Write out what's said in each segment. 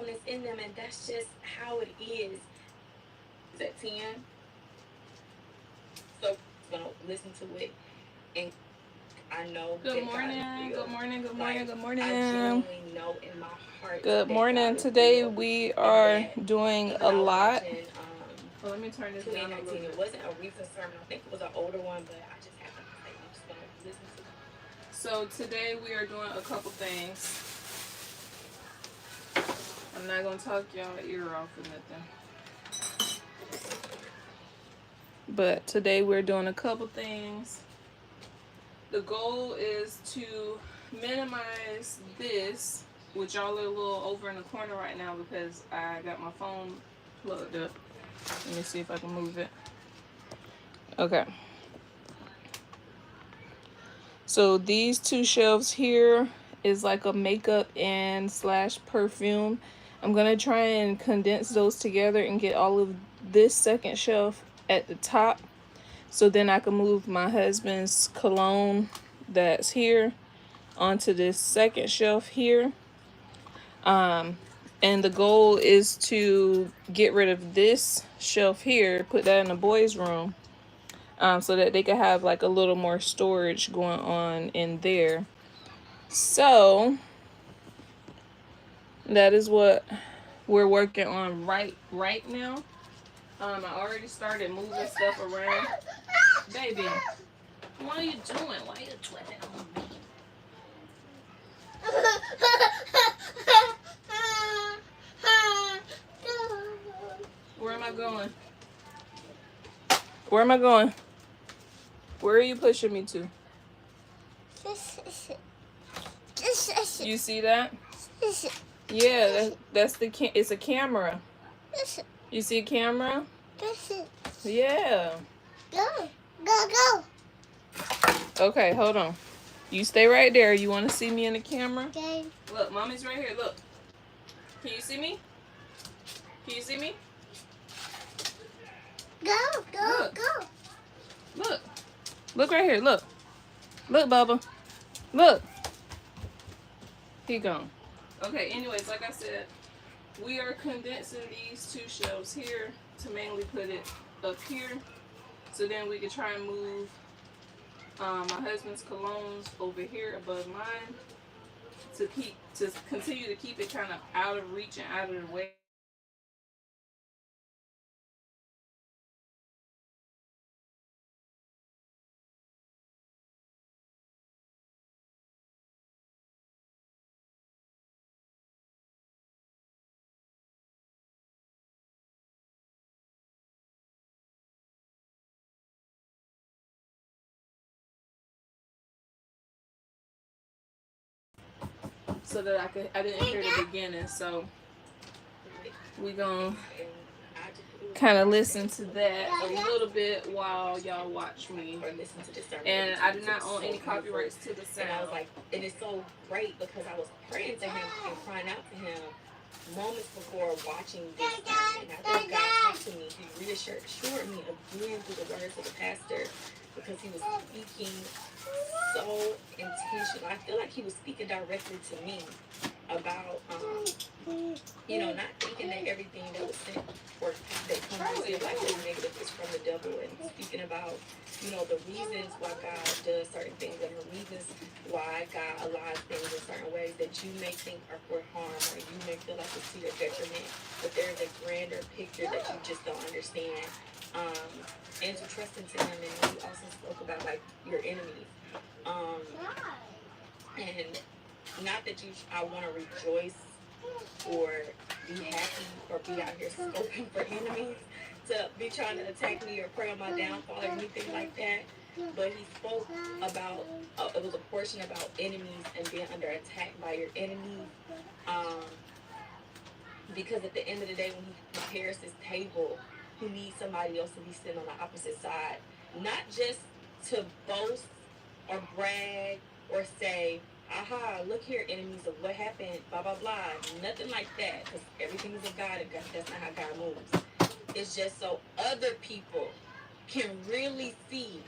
wholeness in them, and that's just how it is. It's at 10, so I'm gonna listen to it, and I know. Good morning. Good morning. Good morning. Good morning. I genuinely know in my heart. Good morning. Today we are doing a lot. Well, let me turn this down a little bit. It wasn't a recent sermon. I think it was an older one, but I just happened to say I'm just gonna listen to it. So today we are doing a couple things. I'm not gonna talk y'all ear off or nothing. But today we're doing a couple things. The goal is to minimize this, which y'all are a little over in the corner right now because I got my phone plugged up. Let me see if I can move it. Okay. So these two shelves here is like a makeup and / perfume. I'm going to try and condense those together and get all of this second shelf at the top. So then I can move my husband's cologne that's here onto this second shelf here. And the goal is to get rid of this shelf here, put that in the boys' room, so that they can have like a little more storage going on in there. So that is what we're working on right now. I already started moving stuff around. Baby, what are you doing? Why are you twitching on me? Where am I going? Where am I going? Where are you pushing me to? You see that? Yeah, that's the it's a camera. You see a camera? Yeah. Go. Okay, hold on. You stay right there. You want to see me in the camera? Okay. Look, mommy's right here. Look. Can you see me? Can you see me? Go. Look. Look right here. Look. Look, Bubba. Look. He gone. Okay, anyways, like I said, we are condensing these two shelves here to mainly put it up here. So then we can try and move my husband's colognes over here above mine to continue to keep it kind of out of reach and out of the way. So that I didn't hear the beginning, so we gonna kind of listen to that a little bit while y'all watch me. And I do not own any copyrights to the sound. And I was like, it is so great because I was praying to him and crying out to him moments before watching this sermon. After God talked to me, he reassured me again through the words of the pastor, because he was speaking so intentional. I feel like he was speaking directly to me about, not thinking that everything that was sent or that comes to your life is negative is from the devil, and speaking about, the reasons why God does certain things and the reasons why God allows things in certain ways that you may think are for harm or you may feel like it's to your detriment, but there's a grander picture that you just don't understand. And to trust into him. And he also spoke about like your enemies. And not that I want to rejoice or be happy or be out here scoping for enemies to be trying to attack me or pray on my downfall or anything like that. But he spoke about, it was a portion about enemies and being under attack by your enemies. Because at the end of the day, when he prepares his table, he needs somebody else to be sitting on the opposite side. Not just to boast or brag or say, aha, look here, enemies of what happened, blah, blah, blah. Nothing like that, because everything is of God, and that's not how God moves. It's just so other people can really see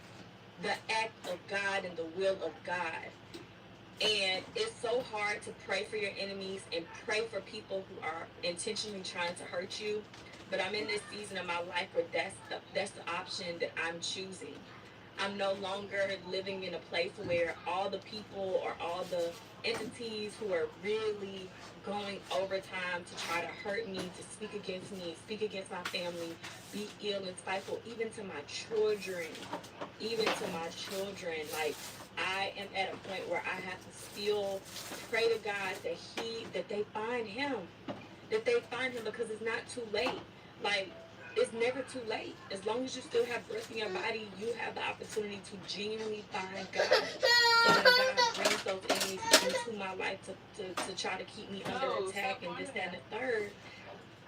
the act of God and the will of God And it's so hard to pray for your enemies and pray for people who are intentionally trying to hurt you. But I'm in this season of my life where that's the option that I'm choosing. I'm no longer living in a place where all the people or all the entities who are really going overtime to try to hurt me, to speak against my family, be ill and spiteful, even to my children, like I am at a point where I have to still pray to God that they find him, because it's not too late. Like, it's never too late. As long as you still have breath in your body, you have the opportunity to genuinely find God. So when God brings those enemies into my life to try to keep me under attack and this, that, and the third,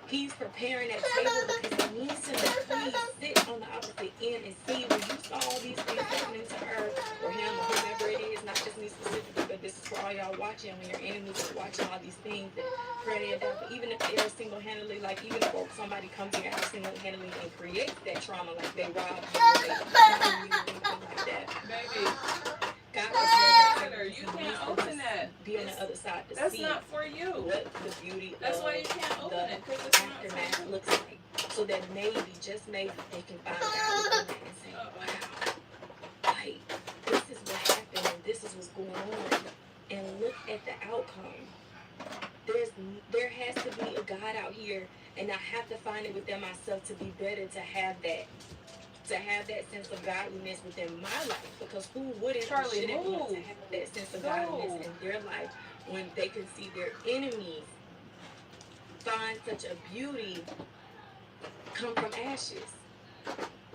he's preparing that table because he needs to please sit on the opposite end and see when you saw all these things happening to her or him or whoever it is, not just me specifically, but this is for all y'all watching, when your enemies are watching all these things that pray down. But even if they're single-handedly, like even if somebody comes to your house single-handedly and creates that trauma, like they rob you or they anything like that, Baby. God You can't open that. Be on the other side to that's see not for you. What the beauty that's of why you can't open the it, because it's not aftermath for you. looks like. So that maybe, just maybe, they can find out and say, wow, like, this is what happened and this is what's going on. And look at the outcome. There has to be a God out here, and I have to find it within myself to be better to have that sense of godliness within my life, because who wouldn't want to have that sense of godliness in their life when they can see their enemies find such a beauty come from ashes?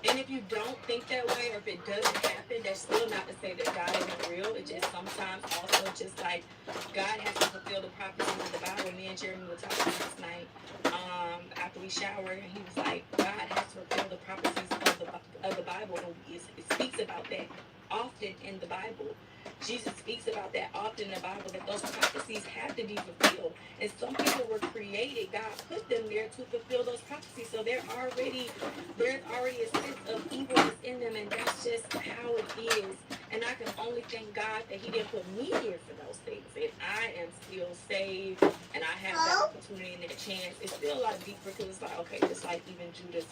And if you don't think that way, or if it doesn't happen, that's still not to say that God isn't real. It just sometimes also just like God has to fulfill the prophecies of the Bible. Me and Jeremy were talking last night after we showered, and he was like, God has to fulfill the prophecies of the Bible, and it speaks about that often in the Bible. Jesus speaks about that often in the Bible, that those prophecies have to be fulfilled. And some people were created, God put them there to fulfill those prophecies. So there's already a sense of evilness in them, and that's just how it is. And I can only thank God that he didn't put me here for those things. And I am still saved, and I have that opportunity and that chance. It's still a lot deeper, because it's like, okay, just like even Judas,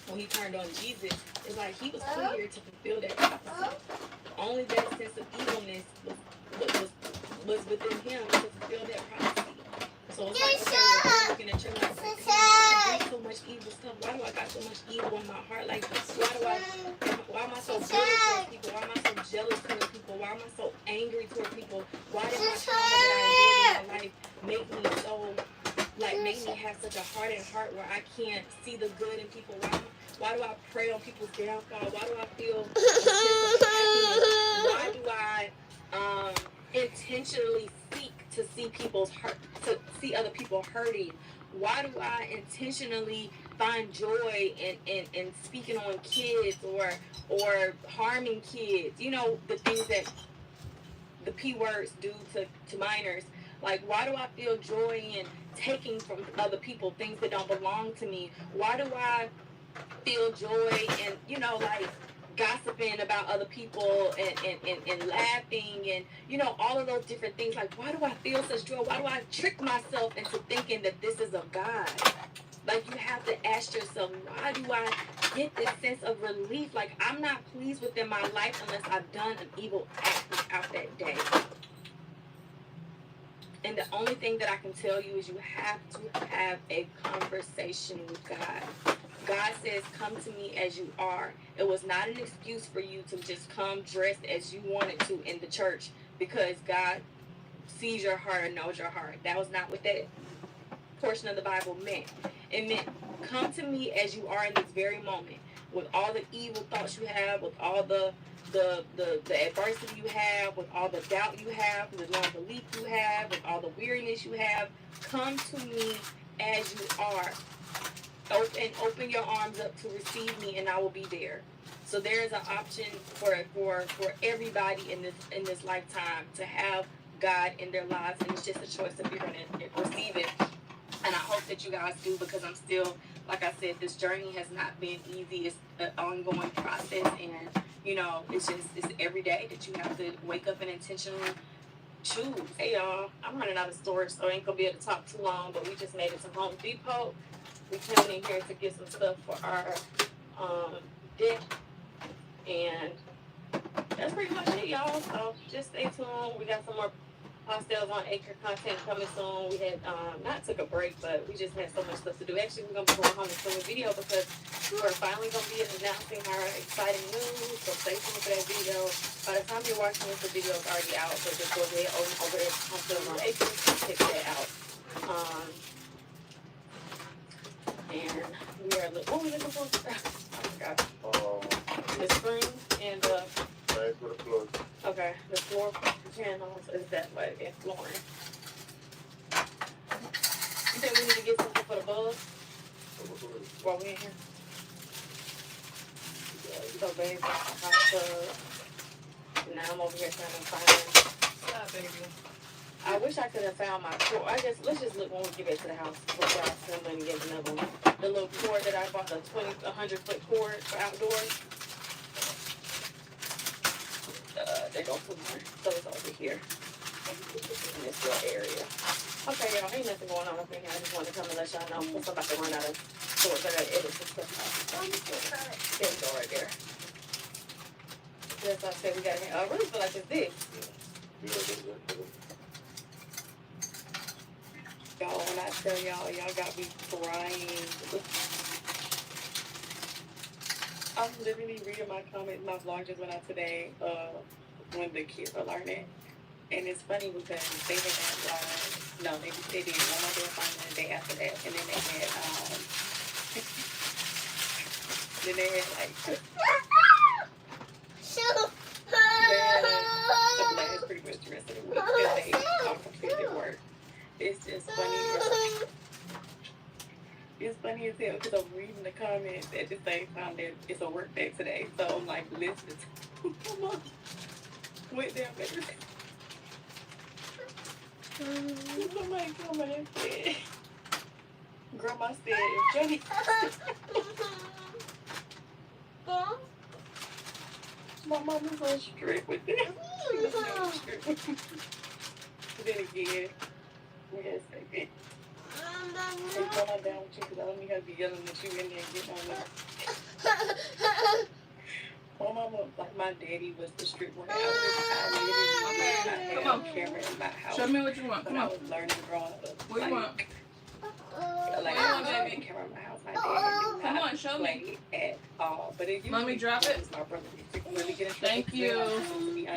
when he turned on Jesus, it's like he was put here to fulfill that prophecy. Only that sense of evilness was within him to fulfill that prophecy. So it's like, okay, we're looking at your life, like, I do so much evil stuff. Why do I got so much evil in my heart? Like, why am I so bitter towards people? Why am I so jealous towards people? Why am I so angry towards people? Why did my trauma that I endured in my life make me have such a hardened heart where I can't see the good in people? Why do I pray on people's downfall? Why do I feel a sense of happiness? Why do I intentionally seek to see other people hurting? Why do I intentionally find joy in speaking on kids or harming kids? You know, the things that the P words do to minors. Like, why do I feel joy in taking from other people things that don't belong to me? Why do I feel joy in, like, gossiping about other people and laughing and, all of those different things? Like, why do I feel such joy? Why do I trick myself into thinking that this is of God? Like, you have to ask yourself, why do I get this sense of relief? Like, I'm not pleased within my life unless I've done an evil act out that day. And the only thing that I can tell you is you have to have a conversation with God. God says, come to me as you are. It was not an excuse for you to just come dressed as you wanted to in the church because God sees your heart or knows your heart. That was not what that portion of the Bible meant. It meant, come to me as you are in this very moment, with all the evil thoughts you have, with all the adversity you have, with all the doubt you have, with the non-belief you have, with all the weariness you have. Come to me as you are. Open your arms up to receive me, and I will be there. So there is an option for everybody in this lifetime to have God in their lives, and it's just a choice if you're going to receive it. And I hope that you guys do, because I'm still, like I said, this journey has not been easy. It's an ongoing process, and You know, it's every day that you have to wake up and intentionally choose. Hey y'all, I'm running out of storage, so I ain't gonna be able to talk too long, but we just made it to Home Depot. We came in here to get some stuff for our deck, and that's pretty much it, y'all. So just stay tuned. We got some more pastels on Acre content coming soon. We had not took a break, but we just had so much stuff to do. Actually, we're gonna be going home and film a video because we're finally gonna be announcing our exciting news. So stay tuned for that video. By the time you're watching this, the video is already out. So just go ahead over there to Pastels on Acre and check that out. And we are what are we looking for? Oh my god. The screen and the floor. Okay, the floor panels is that way and flooring. You think we need to get something for the bulbs while we're in here? So baby, hot tub. Now I'm over here trying to find. Stop, baby. I wish I could have found my cord. Let's just look when we get back to the house before I send money and get another one. The little cord that I bought, the 100-foot cord for outdoors. They go somewhere. So it's over here in this little area. Okay, y'all, ain't nothing going on up in here. I just wanted to come and let y'all know because I'm about to run out of storage. I gotta edit some stuff out. There we go, right there. That's what I said. We got. I really feel like it's this. Y'all, when I tell y'all got me crying. I'm literally reading my comments. My vlog just went out today. When the kids are learning, and it's funny because they had they did one more day of finals the day after that, and then they had like the last pretty much the rest of the week because they all completed work. It's just funny. It's funny as hell because I'm reading the comments at the same time that it's a work day today, so I'm like listening to come on with them. Somebody come and said, Grandma said, if Johnny. My mom was so strict with it. She was so strict with it. But then again, yes, baby. They come on down with you because I don't need her to be yelling at you in there and getting on there. My mama, like my daddy, was the strict one. I literally had a camera in my house. Show me what you want. Come on. I was learning growing up. What you want? Like, I didn't camera in my house. My dad did not show me at all. But it Mommy, drop it. My brother really get in trouble. Thank you.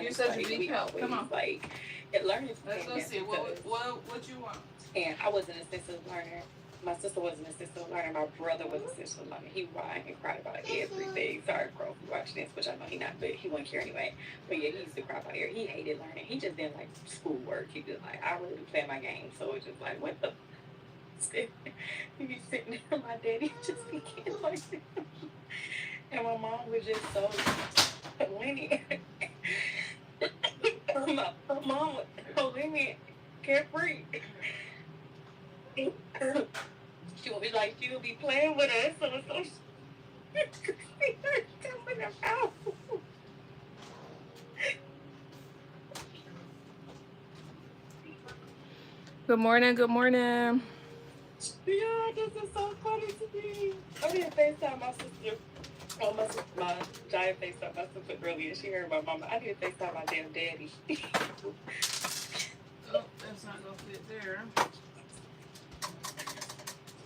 You're such a big help. Come on. Like, it learning. Let's go see. What you want? And I wasn't a sensitive learner. My sister wasn't a sensitive learner. My brother was a sensitive learner. He whined and cried about everything. Sorry, bro, if you're watching this, which I know he not, but he wouldn't care anyway. But yeah, he used to cry about everything. He hated learning. He just didn't like schoolwork. He just like, I really play my game. So it's just like, what the? He be sitting there, my daddy just be getting like this. And my mom was just so lenient. My mom was so lenient, carefree. She would be like, she would be playing with us, so coming out. Good morning, good morning. Yeah, this is so funny to me. I did FaceTime my sister. Oh, my giant FaceTime my sister earlier. She heard my mama. I did FaceTime my damn daddy. Oh, that's not gonna fit there.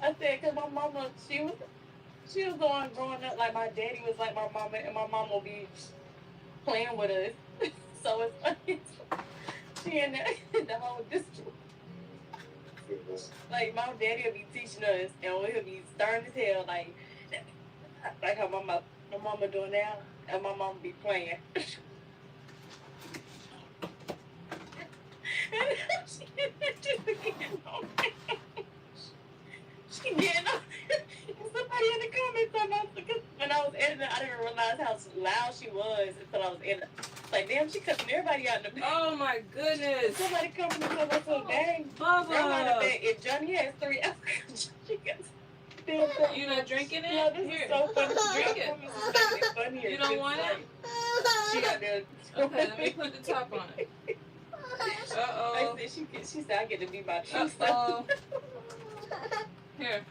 I said, cause my mama, she was the one growing up like my daddy was like my mama, and my mama will be playing with us. So it's funny. She and the whole district. Like my daddy will be teaching us, and we'll be stern as hell, like how my mama doing now, and my mama be playing. She getting on. Somebody in the comments because when I was editing, I didn't realize how loud she was until I was editing. Like, damn, she cussing everybody out in the bed. Oh my goodness. Somebody coming to tell us so dang. Bubba. If Johnny has 3 hours, she gets. You not drinking it? Yeah, this is so funny. Drink it. You don't want it? She got the. Okay, let me put the top on it. Uh-oh. I said she said I get to be my true Uh-oh. Here.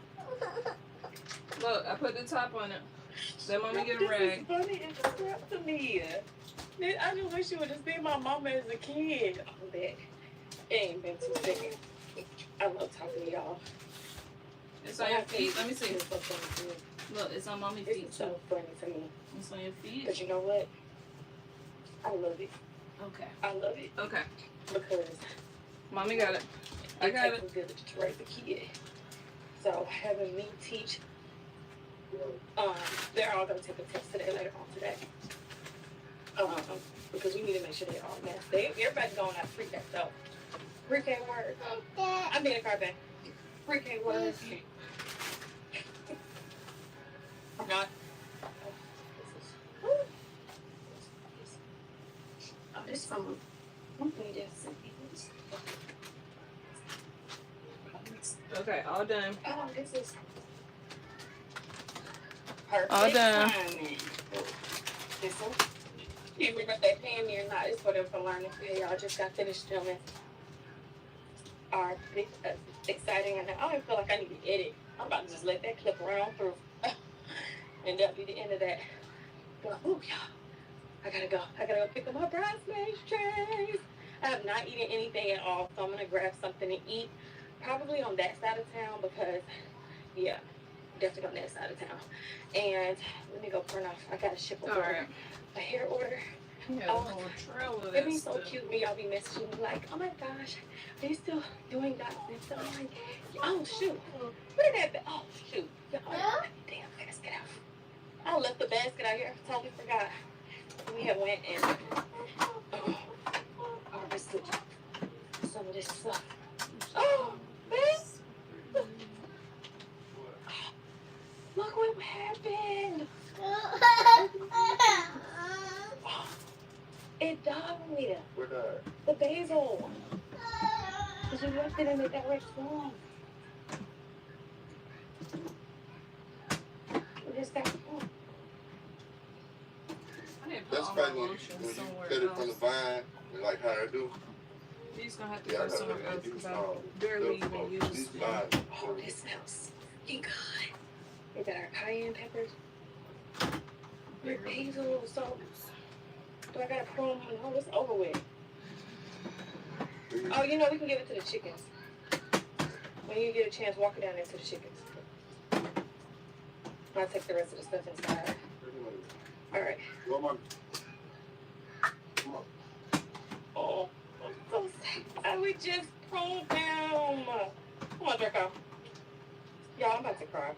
Look, I put the top on it. Let mommy get a rag. This is funny and crap to me. I just wish you would have seen my mama as a kid. Oh, that. It ain't been 2 seconds. I love talking to y'all. It's on your feet. Let me see. It's so funny to me. Look, it's on mommy's This feet is too. so funny to me. It's on your feet. Because you know what? I love it. Okay. I love it. Okay. Because mommy got it. I got it. It takes a village to raise a kid. So having me teach, they're all going to take a test today later on today. Because we need to make sure they're all math. Everybody's going out pre-K, so pre-K words. I'm being a car back. Pre-K words. Not. Oh, this from. Okay, all done. Oh, this is perfect. All done. Timing. This one. Can't remember if they paying me or not. It's for them for learning. Y'all just got finished filming. Are exciting, and I don't feel like I need to edit. I'm about to just let that clip round through, and that'll be the end of that. But ooh, y'all, I gotta go. I gotta go pick up my bridesmaids trays. I have not eaten anything at all, so I'm gonna grab something to eat. Probably on that side of town because, yeah, definitely on that side of town. And let me go print off. I gotta ship over a hair order. Yeah, the whole trail of that It'd be so stuff. cute when y'all be messaging me like, oh my gosh, are you still doing that? And so I'm like, oh shoot, where did that? Oh shoot, damn, basket out. I left the basket out here. Totally forgot. We had went and harvested some of this stuff. Oh, man. Look what happened. It died. Where died? The basil. Because we left it in the direct form. We just got. I need to put That's all my fine when lotion you somewhere cut it from the else. vine, like how I do. He's gonna have to Yeah, go I somewhere gotta else use because I barely even use these them. vines. Oh, this smells freaking good. We got our cayenne peppers. With basil, so. Do I gotta prune? No, it's over with. Oh, you know, we can give it to the chickens. When you get a chance, walk it down there to the chickens. I'll take the rest of the stuff inside. All right. Come on. Come on. Oh, I'm so sad. We just pruned them. Come on, Draco. Y'all, I'm about to cry.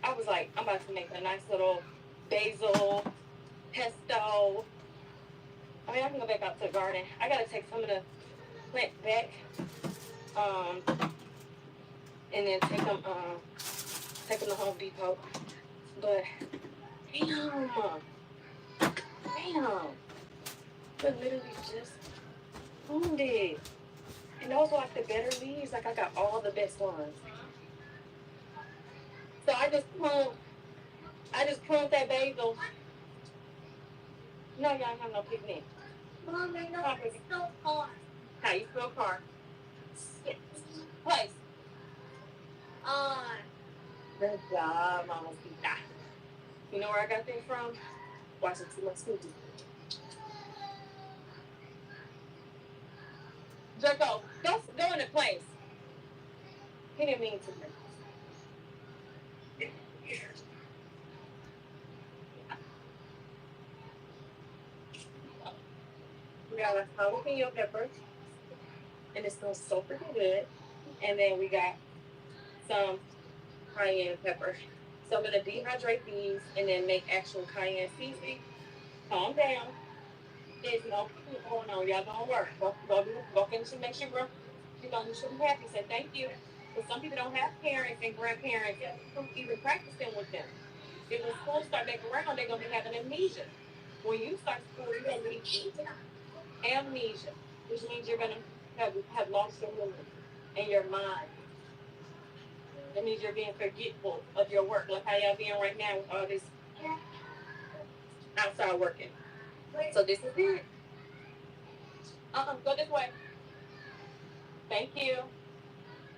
I was like, I'm about to make a nice little basil pesto. I mean, I can go back out to the garden. I gotta take some of the plant back, and then take them to Home Depot. But damn, but literally just pruned it, and those are like the better leaves. Like I got all the best ones. So I just pruned that basil. No, y'all don't have no picnic. Mom, I know I spilled car. How you spell car? Place. Good job, Mama Pita. You know where I got them from? Watching too much TV. Draco, go in the place. He didn't mean to. We got a jalapeno pepper, and it smells so freaking good. And then we got some cayenne pepper. So I'm gonna dehydrate these and then make actual cayenne seasoning. Calm down. There's no going on. Y'all gonna work. Go finish and make sure you're gonna be happy. Say thank you. But some people don't have parents and grandparents who even practicing with them. If when school start back around, they're gonna be having amnesia. When you start school, you're gonna be amnesia, which means you're gonna have lost your memory and your mind. That means you're being forgetful of your work, like how y'all being right now with all this outside working. So this is it. Go this way. Thank you.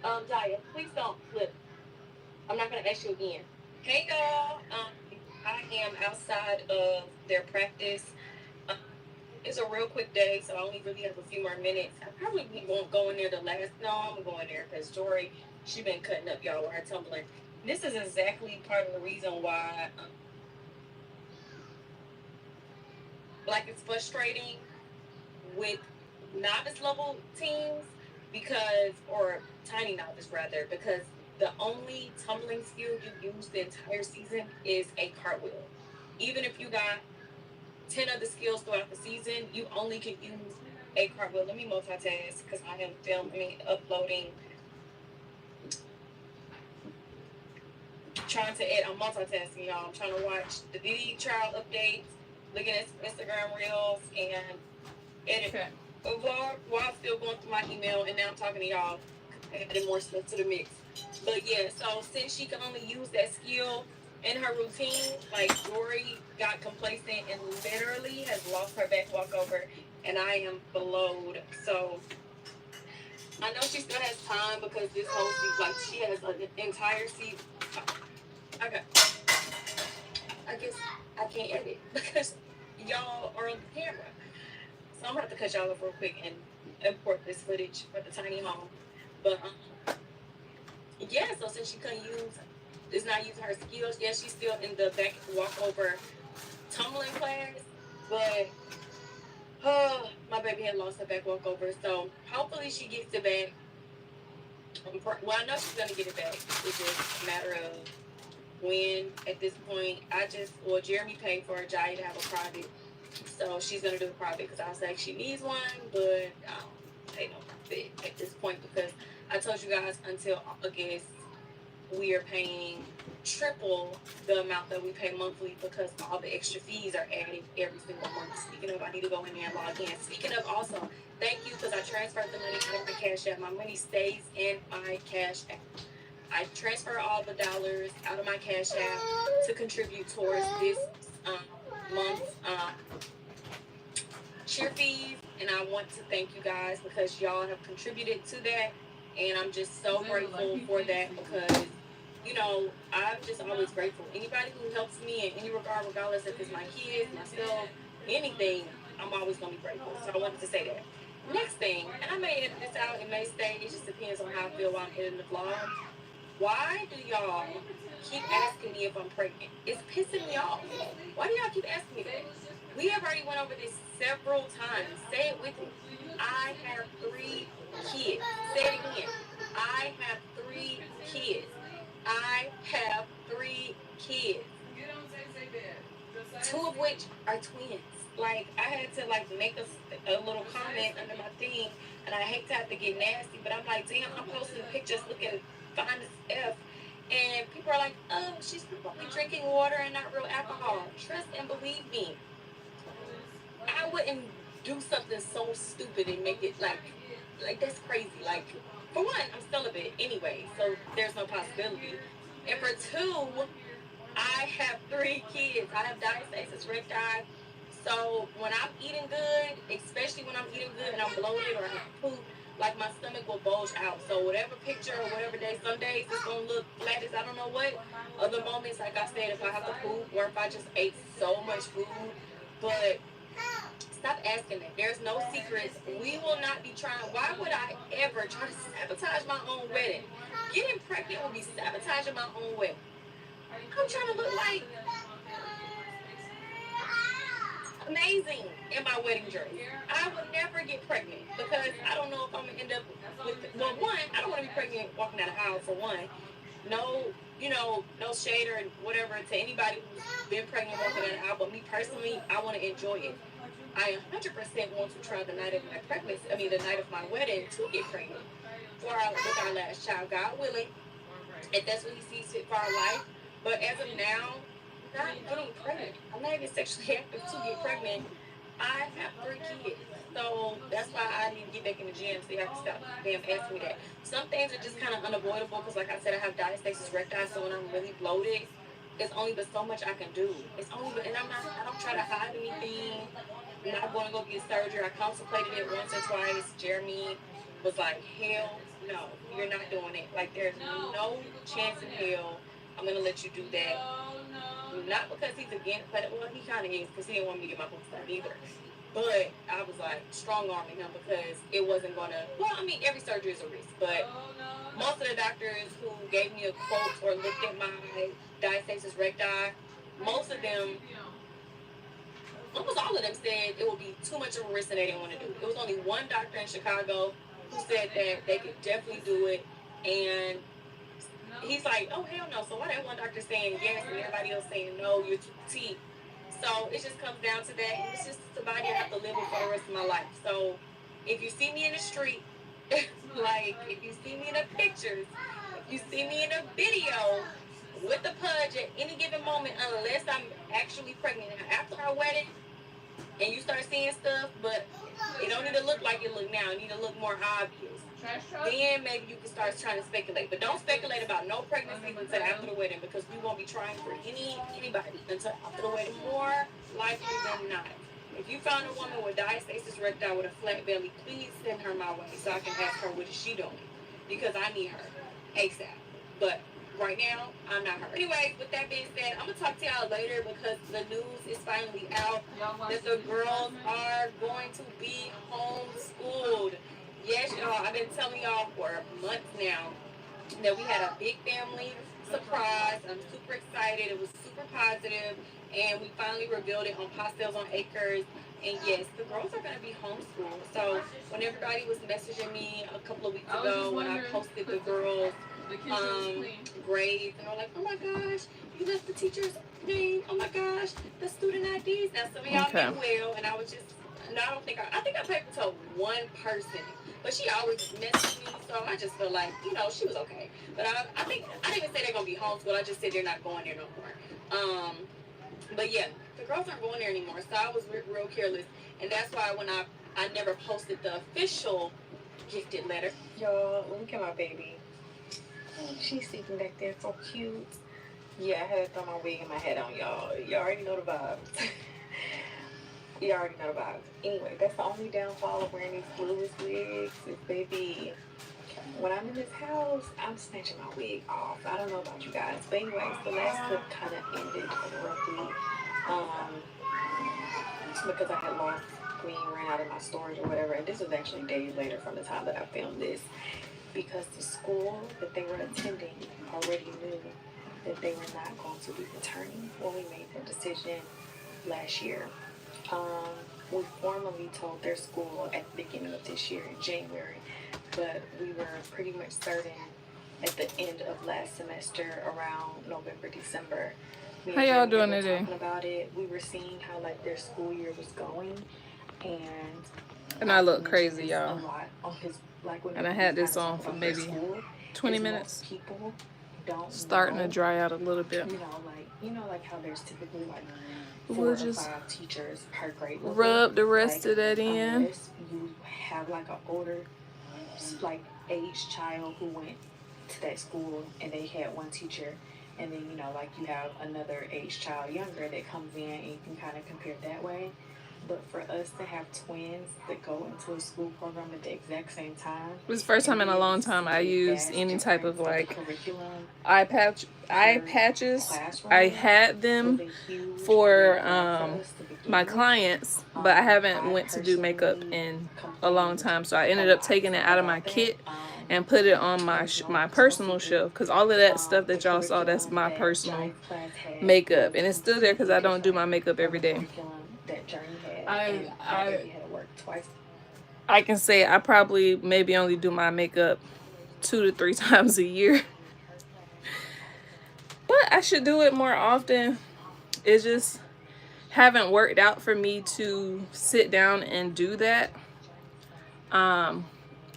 Jaya, please don't flip. I'm not gonna ask you again. Hey y'all. I am outside of their practice. Um, it's a real quick day, so I only really have a few more minutes. I probably won't go in there the last. No, I'm going there because Jory, she been cutting up y'all with her tumbling. This is exactly part of the reason why, like, it's frustrating with novice level teams because, or tiny novice rather, because the only tumbling skill you use the entire season is a cartwheel. Even if you got 10 other skills throughout the season, you only can use a cartwheel. Let me multitask because I am filming, uploading, trying to edit. I'm multitasking, y'all. I'm trying to watch the DD trial updates, looking at some Instagram reels, and edit a vlog while still going through my email. And now I'm talking to y'all, adding more stuff to the mix. But yeah, so since she can only use that skill in her routine, like Dory got complacent and literally has lost her back walkover, and I am blowed. So I know she still has time because this whole season, like she has an entire season. Okay, I guess I can't edit because y'all are on the camera. So I'm gonna have to cut y'all off real quick and import this footage for the tiny home. But yeah, so since she couldn't is not using her skills, yeah, she's still in the back walkover tumbling class, but my baby had lost her back walkover, so hopefully she gets it back. Well, I know she's gonna get it back. It's just a matter of when. At this point, Jeremy paid for Jaya to have a private, so she's gonna do a private because I was like she needs one, but I don't pay no profit at this point because I told you guys until August we are paying triple the amount that we pay monthly because all the extra fees are added every single month. Speaking of, I need to go in there and log in. Speaking of, also, thank you because I transferred the money out of my Cash App. My money stays in my Cash App. I transfer all the dollars out of my Cash App to contribute towards this month's cheer fees, and I want to thank you guys because y'all have contributed to that, and I'm just so grateful for that because I'm just always grateful. Anybody who helps me in any regard, regardless if it's my kids, myself, anything, I'm always gonna be grateful. So I wanted to say that. Next thing, and I may edit this out, it may stay, it just depends on how I feel while I'm editing the vlog. Why do y'all keep asking me if I'm pregnant? It's pissing me off. Why do y'all keep asking me that? We have already went over this several times. Say it with me. I have 3 kids. Say it again. I have 3 kids. I have 3 kids. 2 of which are twins. Like, I had to, make a little comment under my thing, and I hate to have to get nasty, but I'm like, damn, I'm posting pictures looking fine as F, and people are like, oh, she's probably drinking water and not real alcohol. Trust and believe me, I wouldn't do something so stupid and make it, like that's crazy. Like, for one, I'm celibate anyway, so there's no possibility. And for 2, I have 3 kids. I have diastasis recti. So when I'm eating good, especially when I'm eating good and I'm bloated or have poop, like my stomach will bulge out. So whatever picture or whatever day, some days it's gonna look flat as I don't know what. Other moments, like I said, if I have to poop or if I just ate so much food. But stop asking that. There's no secrets. We will not be trying. Why would I ever try to sabotage my own wedding? Getting pregnant will be sabotaging my own wedding. I'm trying to look like amazing in my wedding dress. I would never get pregnant because I don't know if I'm gonna end up with. Well, one, I don't want to be pregnant walking down the aisle for one. No, no shade or whatever to anybody who's been pregnant walking down the aisle. But me personally, I want to enjoy it. I 100% want to try the night of my pregnancy. I mean, the night of my wedding to get pregnant with our last child, God willing, if that's what He sees fit for our life. But as of now, not getting pregnant. I'm not even sexually active to get pregnant. I have 3 kids. So that's why I need to get back in the gym so y'all can stop damn asking me that. Some things are just kind of unavoidable because, like I said, I have diastasis recti. So when I'm really bloated, it's only but so much I can do. It's only but, and I don't try to hide anything. I'm not going to go get surgery. I contemplated it once or twice. Jeremy was like, hell no, you're not doing it. Like, there's no chance in hell I'm going to let you do that. Not because he's against, but well, he kind of is, because he didn't want me to get my books done either. But I was like strong arming him because it wasn't going to, well, I mean, every surgery is a risk, but most of the doctors who gave me a quote or looked at my diastasis recti, most of them, almost all of them said it would be too much of a risk and they didn't want to do it. There was only one doctor in Chicago who said that they could definitely do it, and he's like, oh, hell no. So why that one doctor saying yes and everybody else saying no, you're too petite? So it just comes down to that. It's just somebody I have to live with for the rest of my life. So if you see me in the street, like if you see me in the pictures, if you see me in a video with the pudge at any given moment, unless I'm actually pregnant. Now, after our wedding, and you start seeing stuff, but it don't need to look like it look now. It need to look more obvious. Then maybe you can start trying to speculate. But don't speculate about no pregnancy until after the wedding, because we won't be trying for anybody until after the wedding, more likely than not. If you found a woman with diastasis recti with a flat belly, please send her my way so I can ask her what is she doing, because I need her ASAP. But right now, I'm not her. Anyway, with that being said, I'm going to talk to y'all later because the news is finally out that the girls are going to be homeschooled. Yes, y'all, I've been telling y'all for months now that we had a big family surprise. I'm super excited. It was super positive, and we finally revealed it on Pastels on Acres. And yes, the girls are going to be homeschooled. So when everybody was messaging me a couple of weeks ago when I posted the girls' grades, and they're like, oh my gosh, you left the teacher's name. Oh my gosh, the student IDs. Now some of y'all meant well, and I was just, no, I think I paid to one person. But she always messaged me, so I just feel like, you know, she was okay. But I think, I didn't even say they're going to be homeschooled. I just said they're not going there no more. But yeah, the girls aren't going there anymore, so I was real careless. And that's why when I never posted the official gifted letter. Y'all, look at my baby. She's sleeping back there, so cute. Yeah, I had to throw my wig and my head on, y'all. Y'all already know the vibes. You already know the vibes. Anyway, that's the only downfall of wearing these bluish wigs is, baby, when I'm in this house, I'm snatching my wig off. I don't know about you guys. But anyways, the last clip kind of ended abruptly because I had lost green, ran out of my storage or whatever. And this was actually days later from the time that I filmed this, because the school that they were attending already knew that they were not going to be returning when we made that decision last year. We formally told their school at the beginning of this year in January, but we were pretty much certain at the end of last semester around November, December. How y'all doing today? Talking about it, we were seeing how like their school year was going, and I look crazy, y'all. And I had this on for maybe 20 minutes. People don't starting to dry out a little bit. You know, like how there's typically like 4 We'll or just 5 teachers per grade. rub the rest of that in. Unless you have like an older, like aged child who went to that school and they had one teacher, and then you know like you have another aged child younger that comes in and you can kind of compare it that way. But for us to have twins that go into a school program at the exact same time, It was the first time in a long time I used any type of like eye patches. I had them for my clients, but I haven't went to do makeup in a long time. So I ended up taking it out of my kit and put it on my personal shelf, because all of that stuff that y'all saw, that's my personal makeup, and it's still there because I don't do my makeup every day. I can say I probably maybe only do my makeup 2 to 3 times a year, but I should do it more often. It just haven't worked out for me to sit down and do that. I'm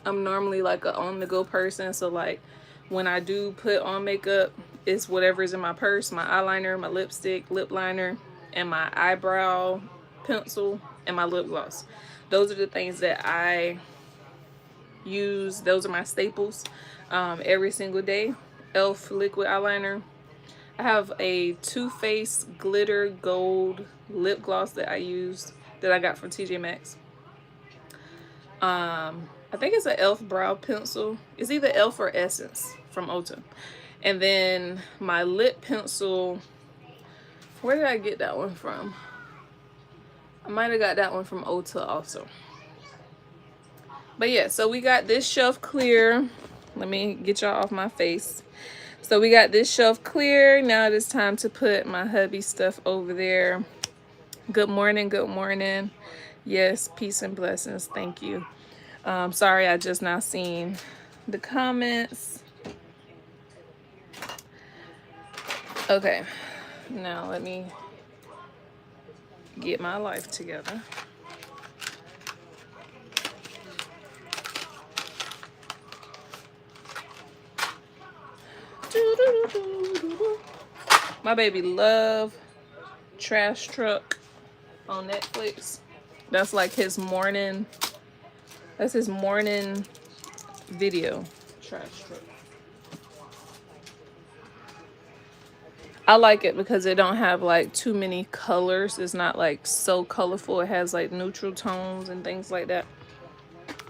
normally like a on-the-go person, so like when I do put on makeup, it's whatever's in my purse: my eyeliner, my lipstick, lip liner, and my eyebrow pencil and my lip gloss. Those are the things that I use. Those are my staples every single day. Elf liquid eyeliner. I have a Too Faced glitter gold lip gloss that I got from TJ Maxx. I think it's an e.l.f. brow pencil. It's either e.l.f. or Essence from Ulta. And then my lip pencil, where did I get that one from? I might have got that one from Ulta also. But yeah, so we got this shelf clear. Let me get y'all off my face. So we got this shelf clear. Now it is time to put my hubby stuff over there. Good morning, good morning. Yes, peace and blessings. Thank you. Sorry, I just now seen the comments. Okay, now let me get my life together. My baby love Trash Truck on Netflix. That's like his morning. That's his morning video. Trash Truck. I like it because it don't have like too many colors. It's not like so colorful. It has like neutral tones and things like that.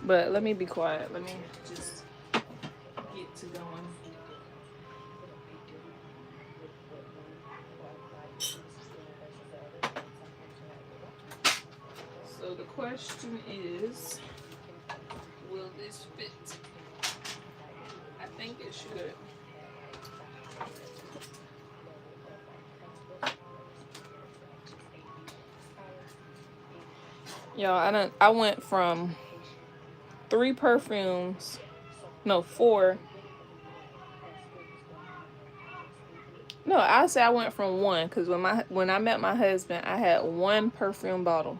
But let me be quiet. Let me just get to going. So the question is, will this fit? I think it should. Y'all, I went from 3 perfumes, no, 4. No, I say I went from 1 because when I met my husband, I had 1 perfume bottle,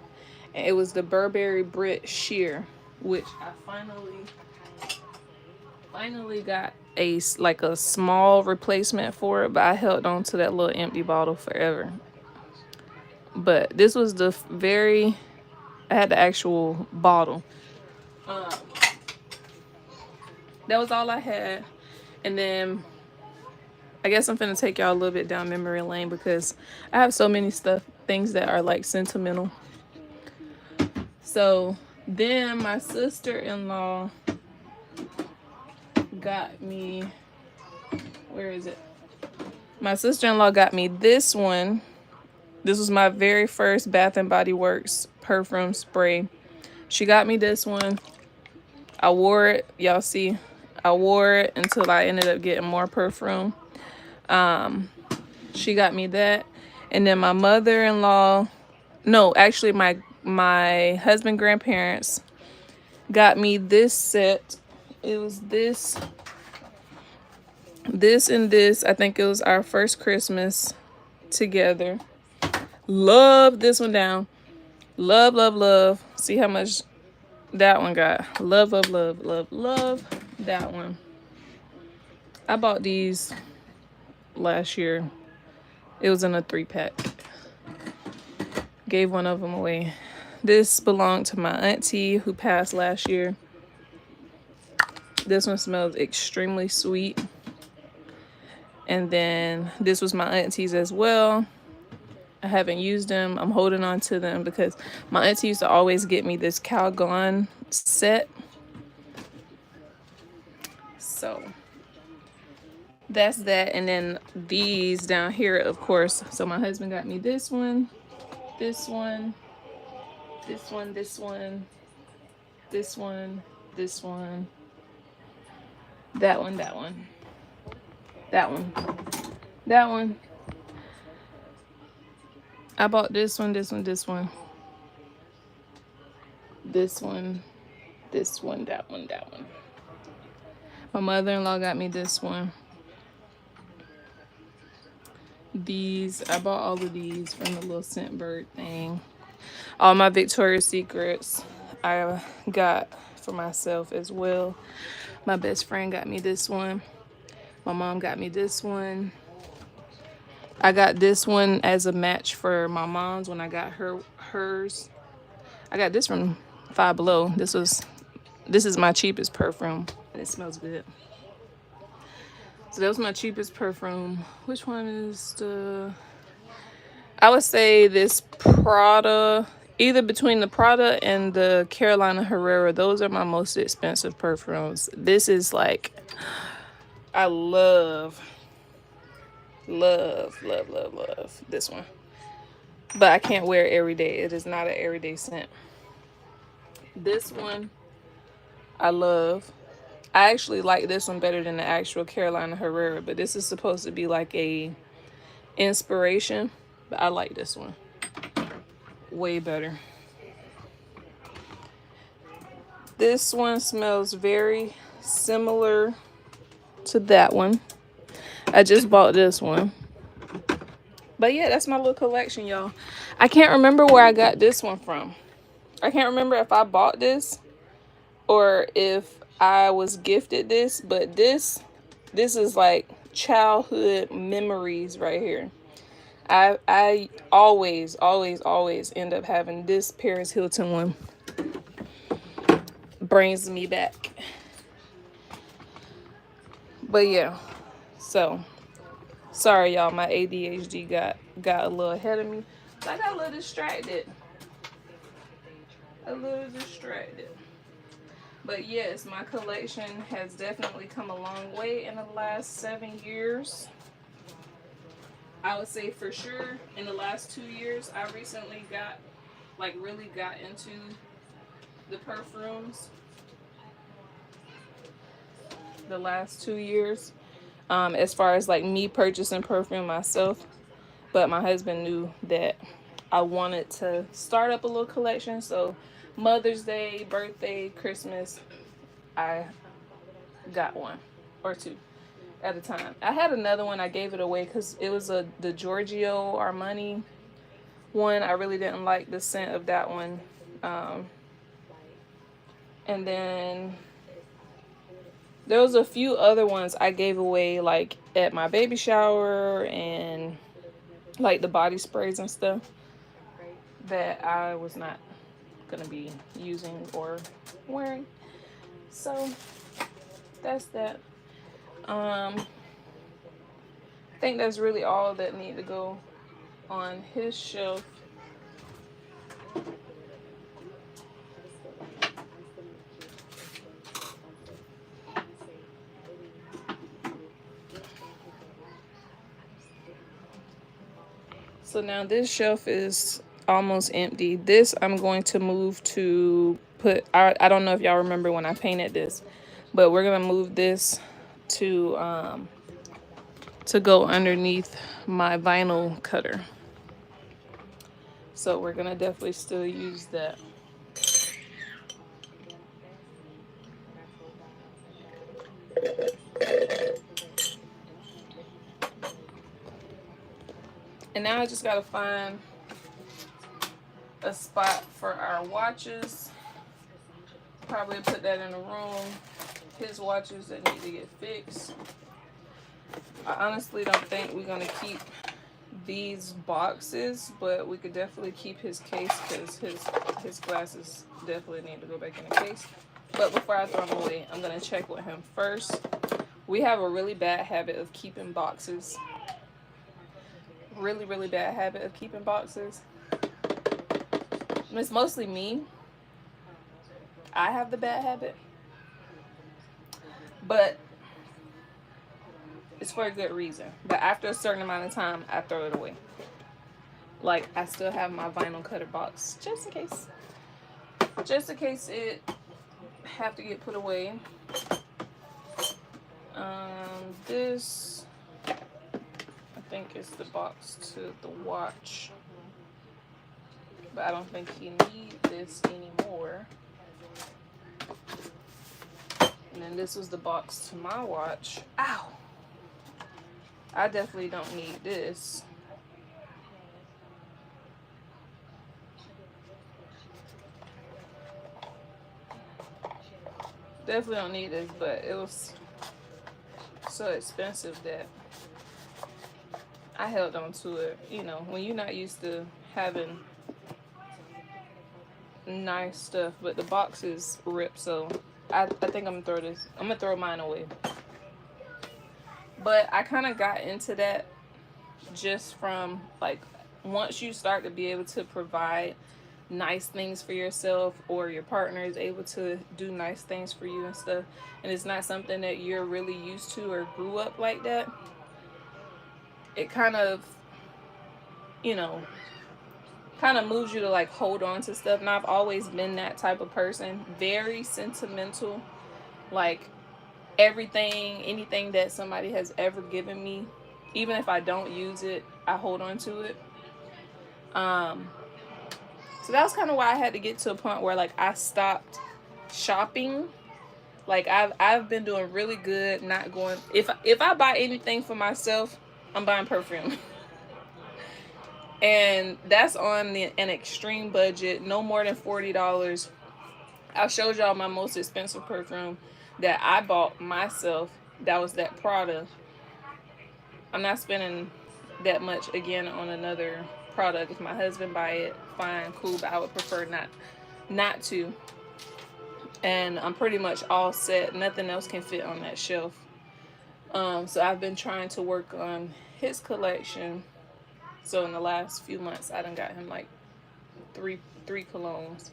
and it was the Burberry Brit Sheer, which I finally got a small replacement for it, but I held on to that little empty bottle forever. But this was I had the actual bottle. That was all I had. And then I guess I'm finna take y'all a little bit down memory lane because I have so many things that are like sentimental. So then my sister-in-law got me, where is it? My sister-in-law got me this one. This was my very first Bath and Body Works perfume spray. She got me this one. I wore it. Y'all see, I wore it until I ended up getting more perfume. She got me that. And then my mother-in-law, no, actually my husband grandparents got me this set. It was this and this. I think it was our first Christmas together. Love this one down. Love, love, love. See how much that one got. Love, love, love, love, love that one. I bought these last year. It was in a 3-pack. Gave one of them away. This belonged to my auntie who passed last year. This one smells extremely sweet. And then this was my auntie's as well. I haven't used them. I'm holding on to them because my auntie used to always get me this Calgon set. So that's that. And then these down here, of course. So my husband got me this one, this one, this one, this one, this one, this one, that one, that one, that one, that one. I bought this one, this one, this one, this one, this one, that one, that one. My mother-in-law got me this one. These, I bought all of these from the little Scentbird thing. All my Victoria's Secrets I got for myself as well. My best friend got me this one. My mom got me this one. I got this one as a match for my mom's when I got hers. I got this from Five Below. This is my cheapest perfume. It smells good. So that was my cheapest perfume. Which one is the... I would say this Prada, either between the Prada and the Carolina Herrera, those are my most expensive perfumes. This is like, I love this one. But I can't wear it every day. It is not an everyday scent. This one, I love. I actually like this one better than the actual Carolina Herrera, but this is supposed to be like a inspiration. But I like this one way better. This one smells very similar to that one. I just bought this one. But yeah, that's my little collection, y'all. I can't remember where I got this one from. I can't remember if I bought this or if I was gifted this, but this is like childhood memories right here. I always end up having this Paris Hilton one. Brings me back. But yeah, so sorry y'all, my ADHD got a little ahead of me. So I got a little distracted. But yes, my collection has definitely come a long way in the last 7 years. I would say for sure in the last 2 years, I recently really got into the perfumes. The last 2 years, as far as like me purchasing perfume myself. But my husband knew that I wanted to start up a little collection. So Mother's Day, birthday, Christmas, I got one or two at a time. I had another one. I gave it away because it was the Giorgio Armani one. I really didn't like the scent of that one. And then there was a few other ones I gave away like at my baby shower and like the body sprays and stuff that I was not gonna be using or wearing. So that's that. I think that's really all that need to go on his shelf. So now this shelf is almost empty. This I'm going to move to put, I don't know if y'all remember when I painted this, but we're gonna move this to go underneath my vinyl cutter. So we're gonna definitely still use that. And now I just gotta find a spot for our watches. Probably put that in the room. His watches that need to get fixed. I honestly don't think we're gonna keep these boxes, but we could definitely keep his case because his glasses definitely need to go back in the case. But before I throw them away, I'm gonna check with him first. We have a really bad habit of keeping boxes. Really bad habit of keeping boxes. It's mostly me. I have the bad habit. But it's for a good reason. But after a certain amount of time, I throw it away. Like, I still have my vinyl cutter box. Just in case. Just in case it have to get put away. This, I think it's the box to the watch. But I don't think he needs this anymore. And then this was the box to my watch. Ow! I definitely don't need this. Definitely don't need this, but it was so expensive that I held on to it. You know, when you're not used to having nice stuff, but the box is ripped, so I think I'm gonna throw this. I'm gonna throw mine away. But I kind of got into that just from like once you start to be able to provide nice things for yourself, or your partner is able to do nice things for you and stuff, and it's not something that you're really used to or grew up like that, it kind of, you know, kind of moves you to like hold on to stuff. And I've always been that type of person, very sentimental. Like everything, anything that somebody has ever given me, even if I don't use it, I hold on to it. um so that was kind of why I had to get to a point where like I stopped shopping. Like I've been doing really good not going, if I buy anything for myself, I'm buying perfume. And that's on an extreme budget, no more than $40. I showed y'all my most expensive perfume that I bought myself. That was that Prada. I'm not spending that much again on another product. If my husband buy it, fine, cool, but I would prefer not to. And I'm pretty much all set. Nothing else can fit on that shelf. So I've been trying to work on his collection. So in the last few months, I done got him like three colognes.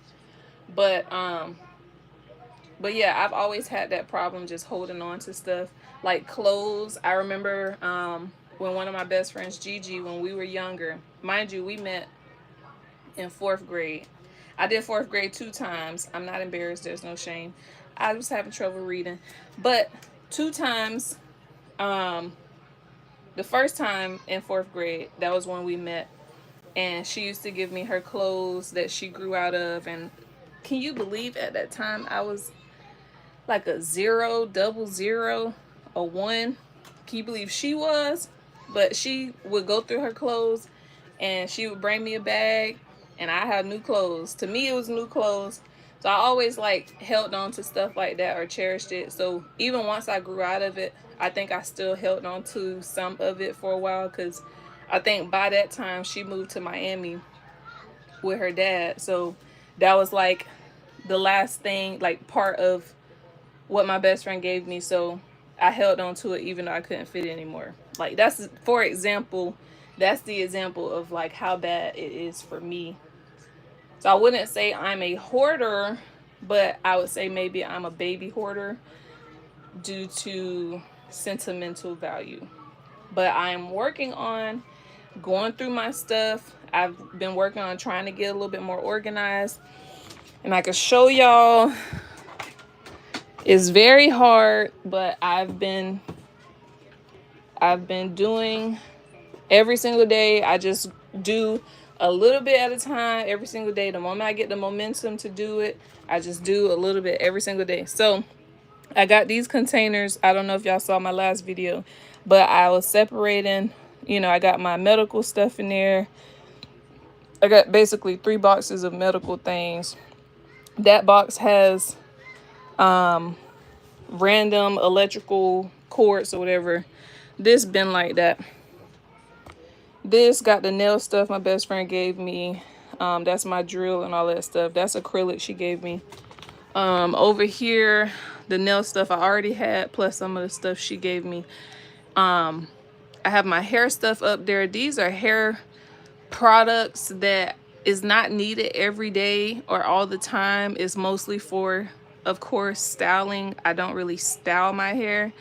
But yeah, I've always had that problem just holding on to stuff like clothes. I remember when one of my best friends, Gigi, when we were younger, mind you, we met in 4th grade. I did 4th grade 2 times. I'm not embarrassed. There's no shame. I was having trouble reading, but 2 times. The first time in 4th grade, that was when we met, and she used to give me her clothes that she grew out of. And can you believe at that time I was like a 0, double 0, a 1? Can you believe she was? But she would go through her clothes and she would bring me a bag, and I had new clothes. To me, it was new clothes. So I always like held on to stuff like that or cherished it. So even once I grew out of it, I think I still held on to some of it for a while, because I think by that time she moved to Miami with her dad. So that was like the last thing, like part of what my best friend gave me. So I held on to it even though I couldn't fit it anymore. Like that's, for example, that's the example of like how bad it is for me. So I wouldn't say I'm a hoarder, but I would say maybe I'm a baby hoarder due to sentimental value. But I'm working on going through my stuff. I've been working on trying to get a little bit more organized. And I can show y'all, it's very hard, but I've been doing every single day. I just do a little bit at a time every single day. The moment I get the momentum to do it, I just do a little bit every single day. So I got these containers. I don't know if y'all saw my last video, but I was separating, I got my medical stuff in there. I got basically 3 boxes of medical things. That box has random electrical cords or whatever. This been like that. This got the nail stuff my best friend gave me. That's my drill and all that stuff. That's acrylic she gave me. Over here, the nail stuff I already had, plus some of the stuff she gave me. I have my hair stuff up there. These are hair products that is not needed every day or all the time. It's mostly for, of course, styling. I don't really style my hair,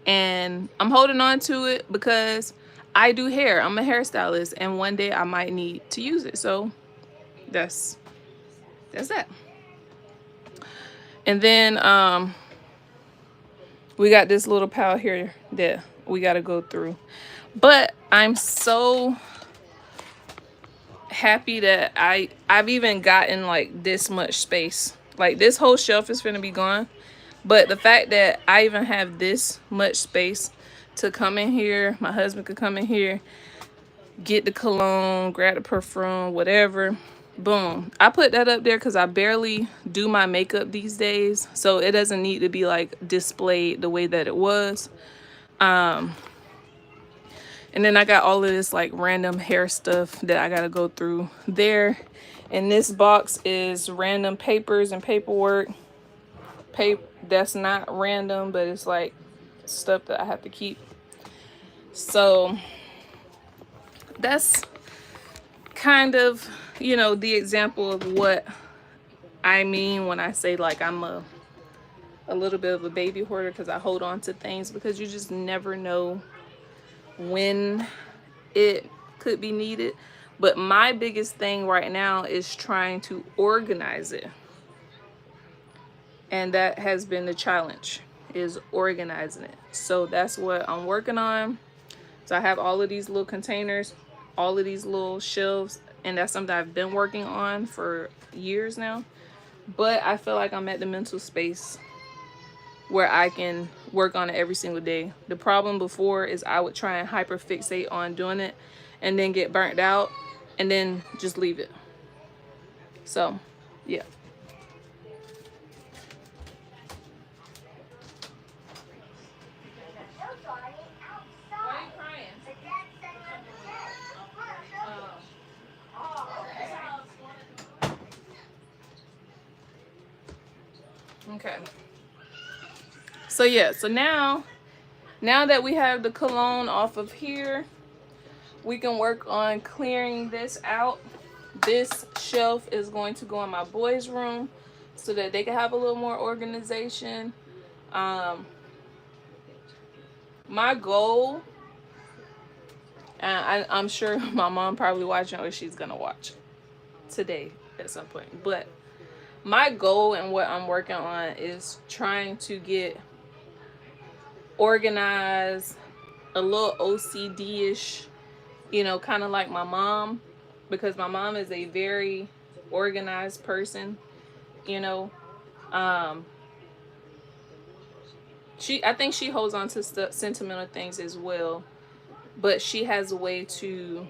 and I'm holding on to it because I do hair. I'm a hairstylist, and one day I might need to use it. So that's that. And then we got this little pile here that we got to go through. But I'm so happy that I've even gotten like this much space. Like this whole shelf is gonna be gone, but the fact that I even have this much space to come in here, my husband could come in here, get the cologne, grab the perfume, whatever, boom. I put that up there because I barely do my makeup these days, so it doesn't need to be like displayed the way that it was. And then I got all of this like random hair stuff that I gotta go through there. And this box is random papers and paperwork. That's not random, but it's like stuff that I have to keep. So that's kind of, you know, the example of what I mean when I say like I'm a little bit of a baby hoarder, because I hold on to things because you just never know when it could be needed. But my biggest thing right now is trying to organize it. And that has been the challenge, is organizing it. So that's what I'm working on. So I have all of these little containers, all of these little shelves, and that's something I've been working on for years now. But I feel like I'm at the mental space where I can work on it every single day. The problem before is I would try and hyper fixate on doing it and then get burnt out and then just leave it. So, yeah. Okay. So yeah, so now that we have the cologne off of here, we can work on clearing this out. This shelf is going to go in my boys' room so that they can have a little more organization. My goal, and I'm sure my mom probably watching, or she's gonna watch today at some point, but my goal and what I'm working on is trying to get organized, a little OCD-ish, you know, kind of like my mom, because my mom is a very organized person, you know. I think she holds on to sentimental things as well, but she has a way to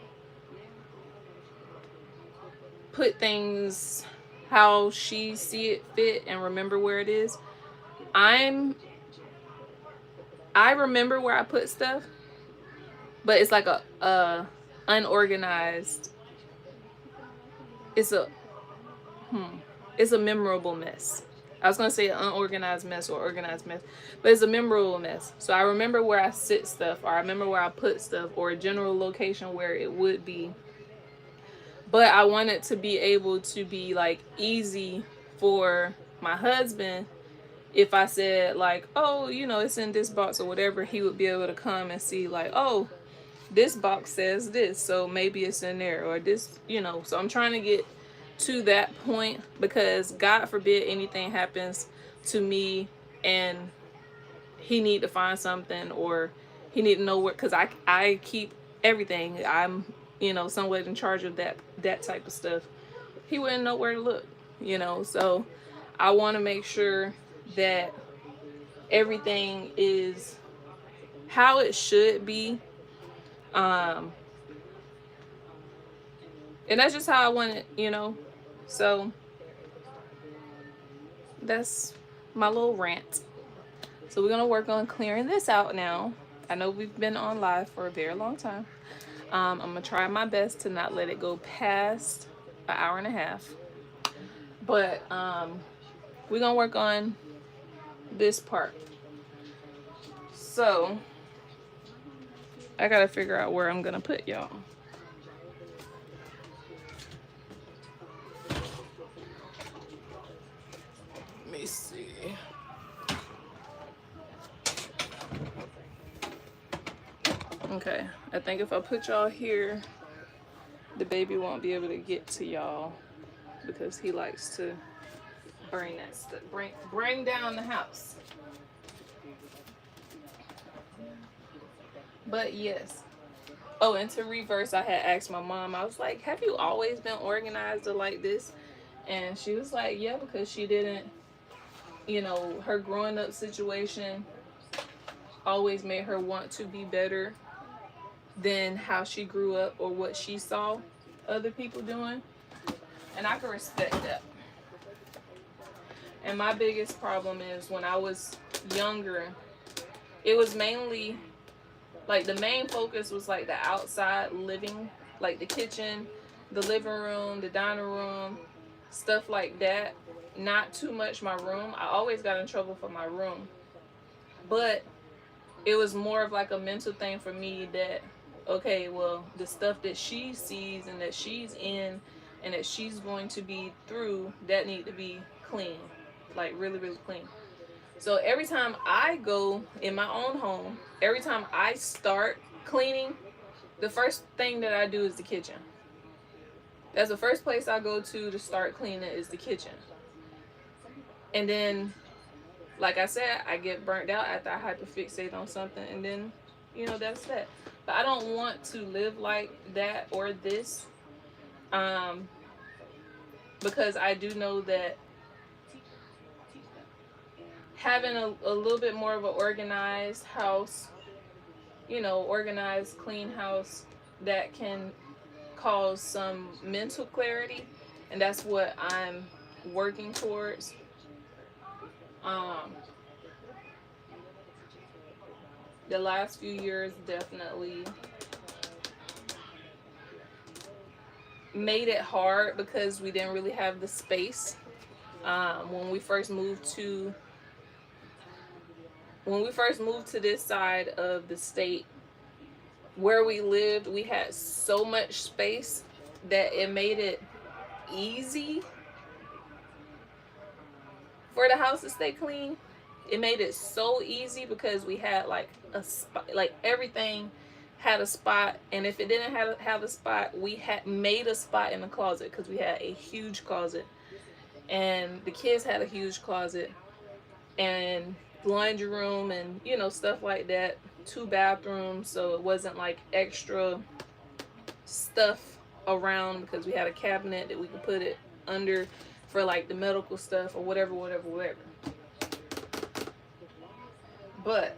put things how she see it fit and remember where it is. I remember where I put stuff, but it's like a unorganized. It's a memorable mess. I was gonna say an unorganized mess or organized mess, but it's a memorable mess. So I remember where I sit stuff, or I remember where I put stuff, or a general location where it would be. But I want it to be able to be like easy for my husband. If I said like, oh, you know, it's in this box or whatever, he would be able to come and see like, oh, this box says this, so maybe it's in there, or this, you know. So I'm trying to get to that point, because God forbid anything happens to me and he need to find something, or he need to know where, because I keep everything. I'm, you know, somewhat in charge of that type of stuff. He wouldn't know where to look, you know. So I want to make sure that everything is how it should be. And that's just how I want it, you know. So that's my little rant. So we're gonna work on clearing this out now. I know we've been on live for a very long time. I'm gonna try my best to not let it go past an hour and a half. But we're gonna work on this part. So I gotta figure out where I'm gonna put y'all. Let me see. Okay, I think if I put y'all here, the baby won't be able to get to y'all, because he likes to bring that stuff, bring down the house. But yes. Oh, and to reverse, I had asked my mom, I was like, have you always been organized or like this? And she was like, yeah, because she didn't, you know, her growing up situation always made her want to be better than how she grew up or what she saw other people doing. And I can respect that. And my biggest problem is when I was younger, it was mainly like the main focus was like the outside living, like the kitchen, the living room, the dining room, stuff like that. Not too much my room. I always got in trouble for my room. But it was more of like a mental thing for me that, okay, well, the stuff that she sees and that she's in and that she's going to be through, that need to be clean, like really, really clean. So every time I go in my own home, every time I start cleaning, the first thing that I do is the kitchen. That's the first place I go to start cleaning is the kitchen. And then, like I said, I get burnt out after I hyperfixate on something, and then, that's that. But I don't want to live like that or this, um, because I do know that having a little bit more of an organized house, organized, clean house, that can cause some mental clarity, and that's what I'm working towards. Um, the last few years definitely made it hard because we didn't really have the space. When we first moved to this side of the state, where we lived, we had so much space that it made it easy for the house to stay clean. It made it so easy because we had like a spot, like everything had a spot, and if it didn't have a spot, we had made a spot in the closet because we had a huge closet, and the kids had a huge closet, and laundry room, and stuff like that. 2 bathrooms, so it wasn't like extra stuff around because we had a cabinet that we could put it under for like the medical stuff or whatever. But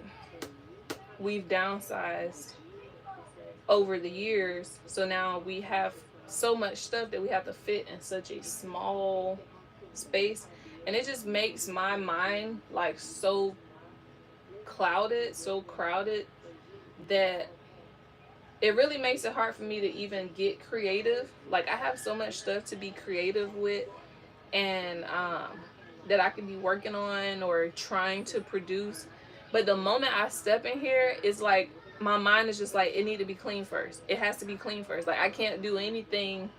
we've downsized over the years, so now we have so much stuff that we have to fit in such a small space, and it just makes my mind like so clouded, so crowded, that it really makes it hard for me to even get creative. Like, I have so much stuff to be creative with, and that I could be working on or trying to produce, but the moment I step in here, it's like my mind is just like, it need to be clean first. It has to be clean first. Like, I can't do anything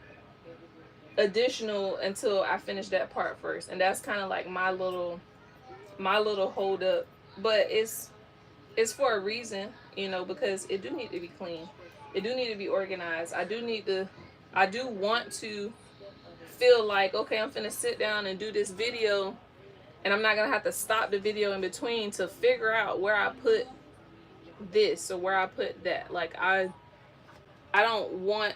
additional until I finish that part first, and that's kind of like my little hold up. But it's for a reason, because it do need to be clean. It do need to be organized. I do want to feel like, okay, I'm finna sit down and do this video, and I'm not gonna have to stop the video in between to figure out where I put this or where I put that. Like, I don't want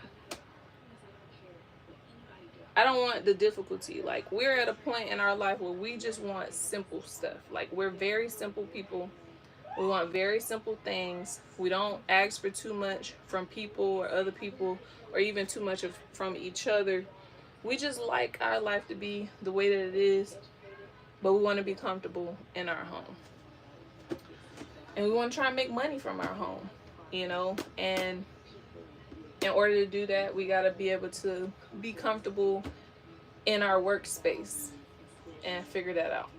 the difficulty. Like, we're at a point in our life where we just want simple stuff. Like, we're very simple people. We want very simple things. We don't ask for too much from people or other people, or even too much from each other. We just like our life to be the way that it is, but we want to be comfortable in our home. And we want to try and make money from our home, and in order to do that, we got to be able to be comfortable in our workspace and figure that out.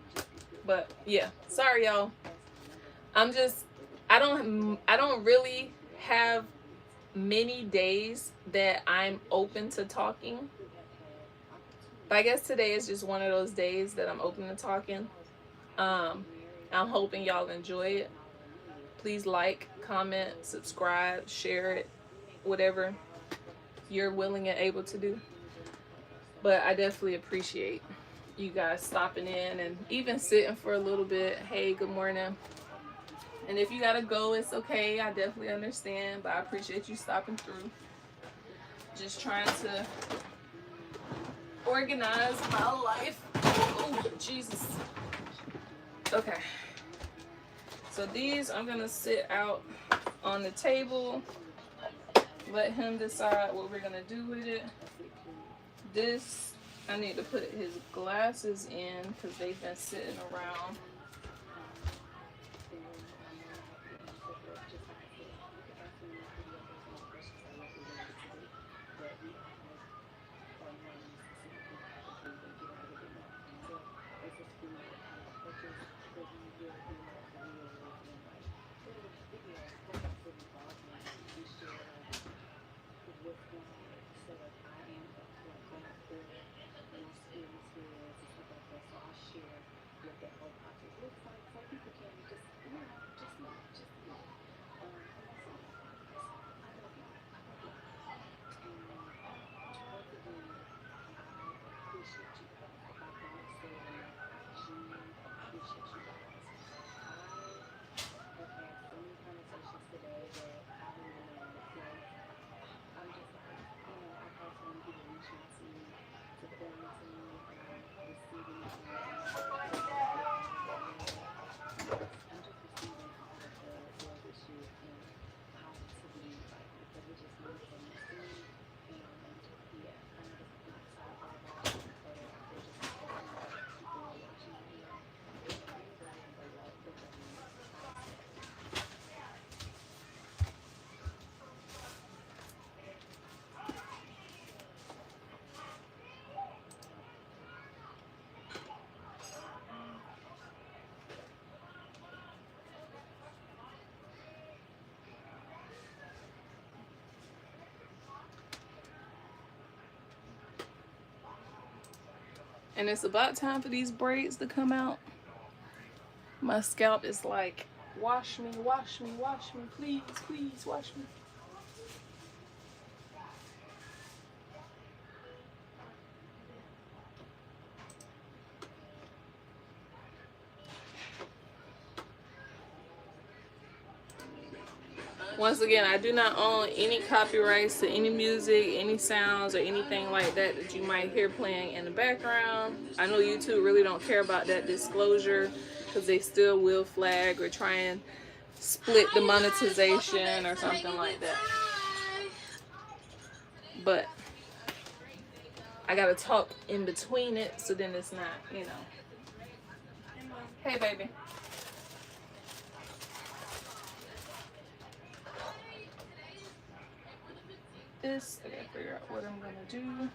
But yeah, sorry y'all. I don't really have many days that I'm open to talking. But I guess today is just one of those days that I'm open to talking. I'm hoping y'all enjoy it. Please like, comment, subscribe, share it, whatever you're willing and able to do. But I definitely appreciate you guys stopping in and even sitting for a little bit. Hey, good morning. And if you gotta go, it's okay. I definitely understand, but I appreciate you stopping through. Just trying to organize my life. Oh, Jesus. Okay. So these I'm gonna sit out on the table. Let him decide what we're gonna do with it. This, I need to put his glasses in because they've been sitting around. And it's about time for these braids to come out. My scalp is like, wash me, wash me, wash me, please, please, wash me. Once again, I do not own any copyrights to any music, any sounds, or anything like that that you might hear playing in the background. I know YouTube really don't care about that disclosure because they still will flag or try and split the monetization or something like that. But I gotta talk in between it so then it's not, you know. Hey, baby. This, I gotta figure out what I'm gonna do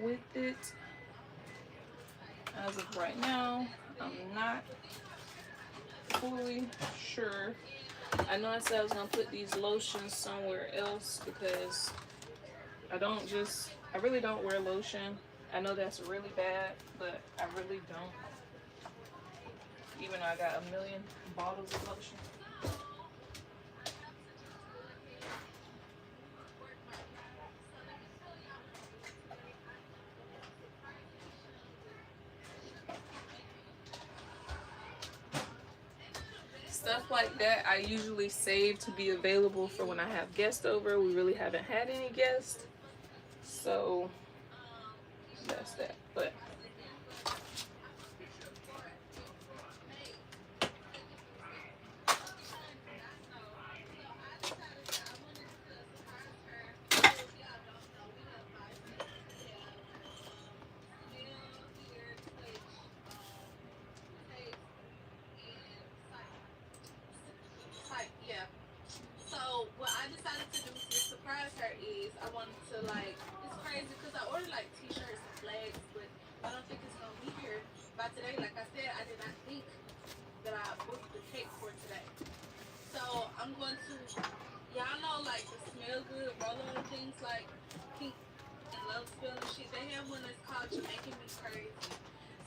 with it. As of right now, I'm not fully sure. I know I said I was gonna put these lotions somewhere else because I really don't wear lotion. I know that's really bad, but I really don't. Even though I got a million bottles of lotion. Stuff like that I usually save to be available for when I have guests over. We really haven't had any guests, so that's that. But yeah. So what I decided to do to surprise her is I wanted to like, it's crazy because I ordered like t-shirts and flags, but I don't think it's gonna be here by today. Like I said, I did not think that I booked the cake for today. So I'm going to, y'all know like the smell good roll-on things like Pink and Love Spill and shit. They have one that's called Jamaican Me Crazy.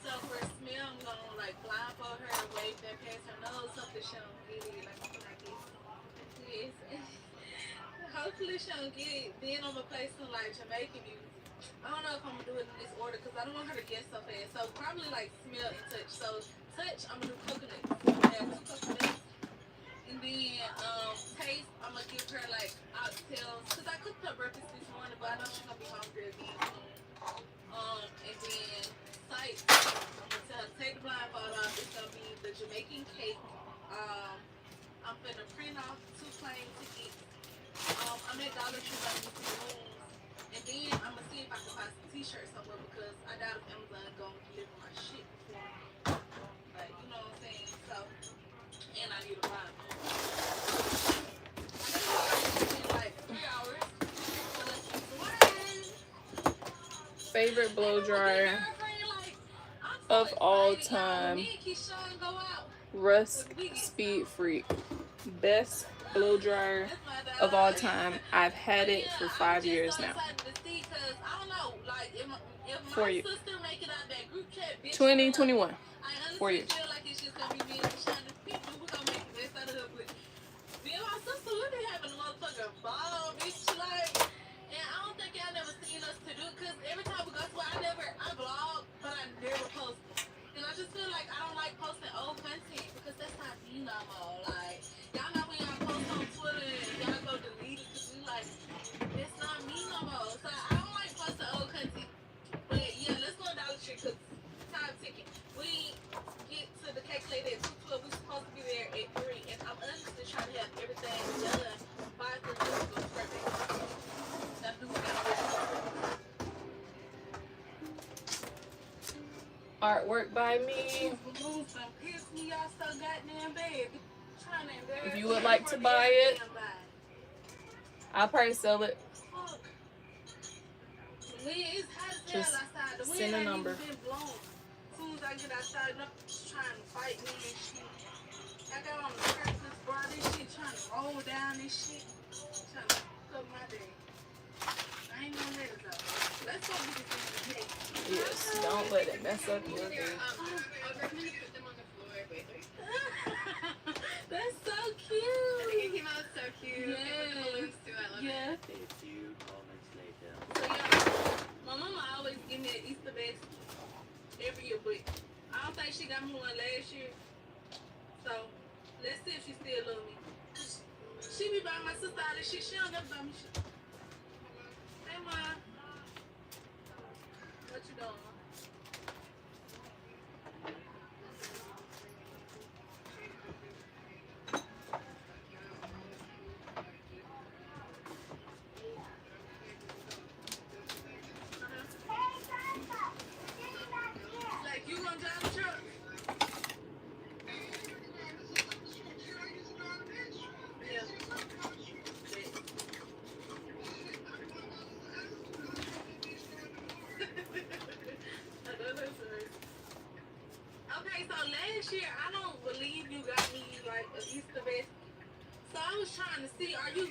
So for a smell, I'm gonna like blindfold her and wave that past her nose, something she don't get it, like something like this. Yes. Hopefully she don't get it. Then I'm gonna play some like Jamaican music. I don't know if I'm gonna do it in this order because I don't want her to guess so fast. So probably like smell and touch. So touch, I'm gonna do coconut. I have 2 coconuts. And then taste, I'm gonna give her like oxtails because I cooked her breakfast this morning, but I know she's gonna be hungry again. And then sight, I'm gonna tell her to take the blindfold off. It's gonna be the Jamaican cake. I'm gonna print off 2 plain tickets. I'm at Dollar Tree about to get some balloons. And then I'm gonna see if I can find some t-shirts somewhere because I doubt if Amazon gonna deliver my shit before. Like, you know what I'm saying? So, and I need a blindfold. Like 3 hours. So let's keep the word. favorite blow dryer of all time, Rusk Speed Freak. Best blow dryer of all time. I've had it for 5 years now. 4 years. 2021. 4 years. And I don't think y'all never seen us to do, because every time we go to I vlog, but I never post. And I just feel like I don't like posting old content because that's not me no more. Like, y'all know when y'all post on Twitter and y'all go delete it because we like, it's not me no more. So I don't like posting old content. But yeah, let's go to Dollar Tree because time ticking. We get to the cake lady at 2:12. We're supposed to be there at 3. And I'm honestly trying to have everything done by the birthday. Artwork by me. If you would like to buy it, I'll probably sell it. Just send a number. I get outside, trying to fight me and shit. I got on the Christmas bar, this shit trying to roll down this shit. Trying to fuck up my day. I ain't gonna let it go. That's what we can do. Yes, don't let it mess up your day. I would recommend to put them on the floor. Wait. That's so cute. I think it came out so cute. Yes. With the balloons too. I love Yeah. it. A few moments later. So yeah, my mama always give me an Easter basket every year, but I don't think she got me one last year. So let's see if she still love me. She be buying my sister all this shit. She don't never buy me shit. Hey ma, what you doing? Like you gonna drive the truck? Yeah. Okay, so last year I don't believe you got me like an Easter basket. So I was trying to see, are you?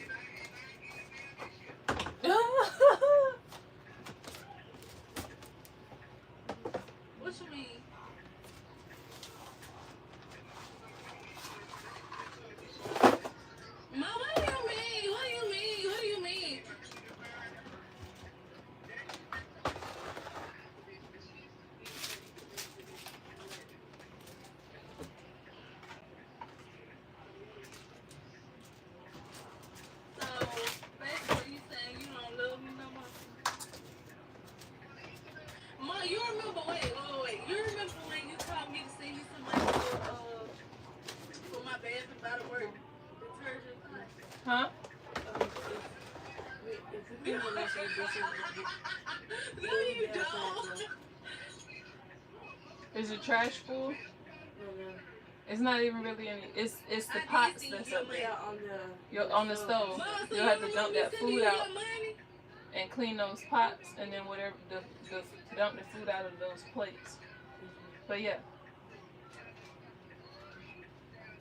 What you mean? Ma, what do you mean? What do you mean? What do you mean? So basically, you saying you don't love me no more? Ma, you remember? Wait. You remember when you told me to send you some money for my Bath and Body Works detergent? Huh? No, you don't. Is your trash full? It's not even really any. It's the pots that's up there. On the stove. Ma, so You'll have to dump you that sending food you out your money? and clean those pots, and then whatever the dump the food out of those plates. But yeah.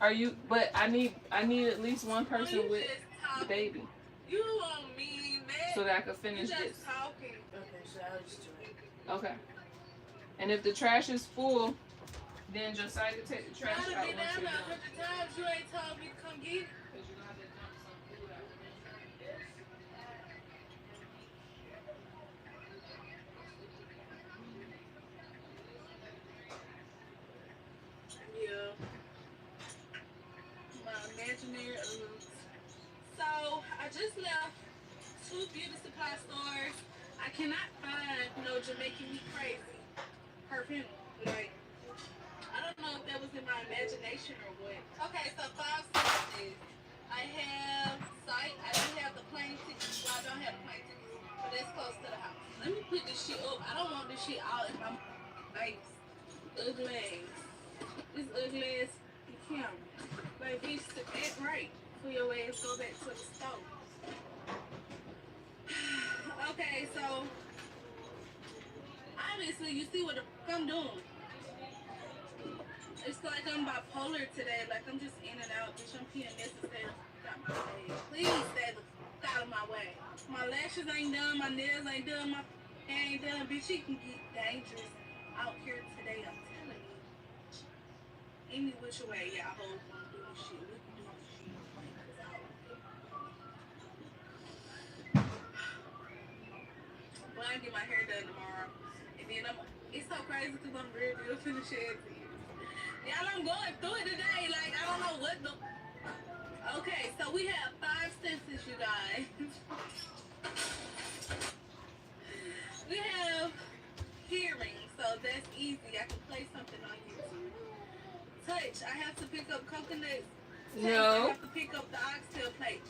Are you? But I need at least one person you with just the talking. baby You want me, man? so that I can You finish just this. talking. Okay, so I'll just do it. Okay. And if the trash is full, then Josiah can take the trash I've out been once down you're there done. 100 times. You ain't told me to come get it. Because you're gonna have to dump some food out. Yeah. My imaginary aloof. So I just left 2 beauty supply stores. I cannot find no Jamaican Me Crazy perfume. Like, I don't know if that was in my imagination or what. Okay, so 5 sentences. I have sight. I do have the plane ticket. Well, I don't have the plane ticket, but that's close to the house. Let me put this shit up. I don't want this shit all in my face. Ugly ass. This ugly ass camera. Like, bitch, act right for your ass go back to the stove. Okay, so obviously you see what the fuck I'm doing. It's like I'm bipolar today. Like I'm just in and out. Bitch, I'm PMS instead of got my way. Please stay the fuck out of my way. My lashes ain't done. My nails ain't done. My hair ain't done. Bitch, it can get dangerous out here today. I'm telling you. Any which way y'all hoes wanna do this shit, we can do this shit. Like, 'cause Well, I get my hair done tomorrow, and then it's so crazy because I'm ready to finish it. Y'all, I'm going through it today. Like, I don't know what the. Okay, so we have 5 senses, you guys. We have hearing, so that's easy. I can play something on YouTube. Touch, I have to pick up coconuts. Taste, I No. have to pick up the oxtail plate.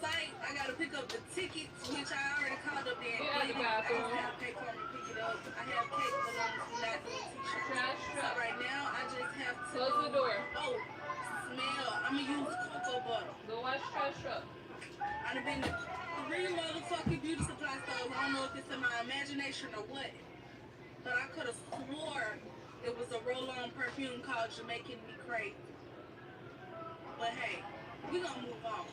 Sight, I gotta pick up the tickets, which I already called up there. Get out the I bathroom. just have to pay for them to pick it up. I have cake balloons, we not doing t-shirts. Trash So truck. right now, I just have to. Close the door. Oh, smell. I'm gonna use cocoa butter. Go wash trash truck. I've been to 3 motherfucking beauty supply stores. I don't know if it's in my imagination or what, but I could have swore it was a roll-on perfume called Jamaican Me Crazy. But hey, we gonna move on.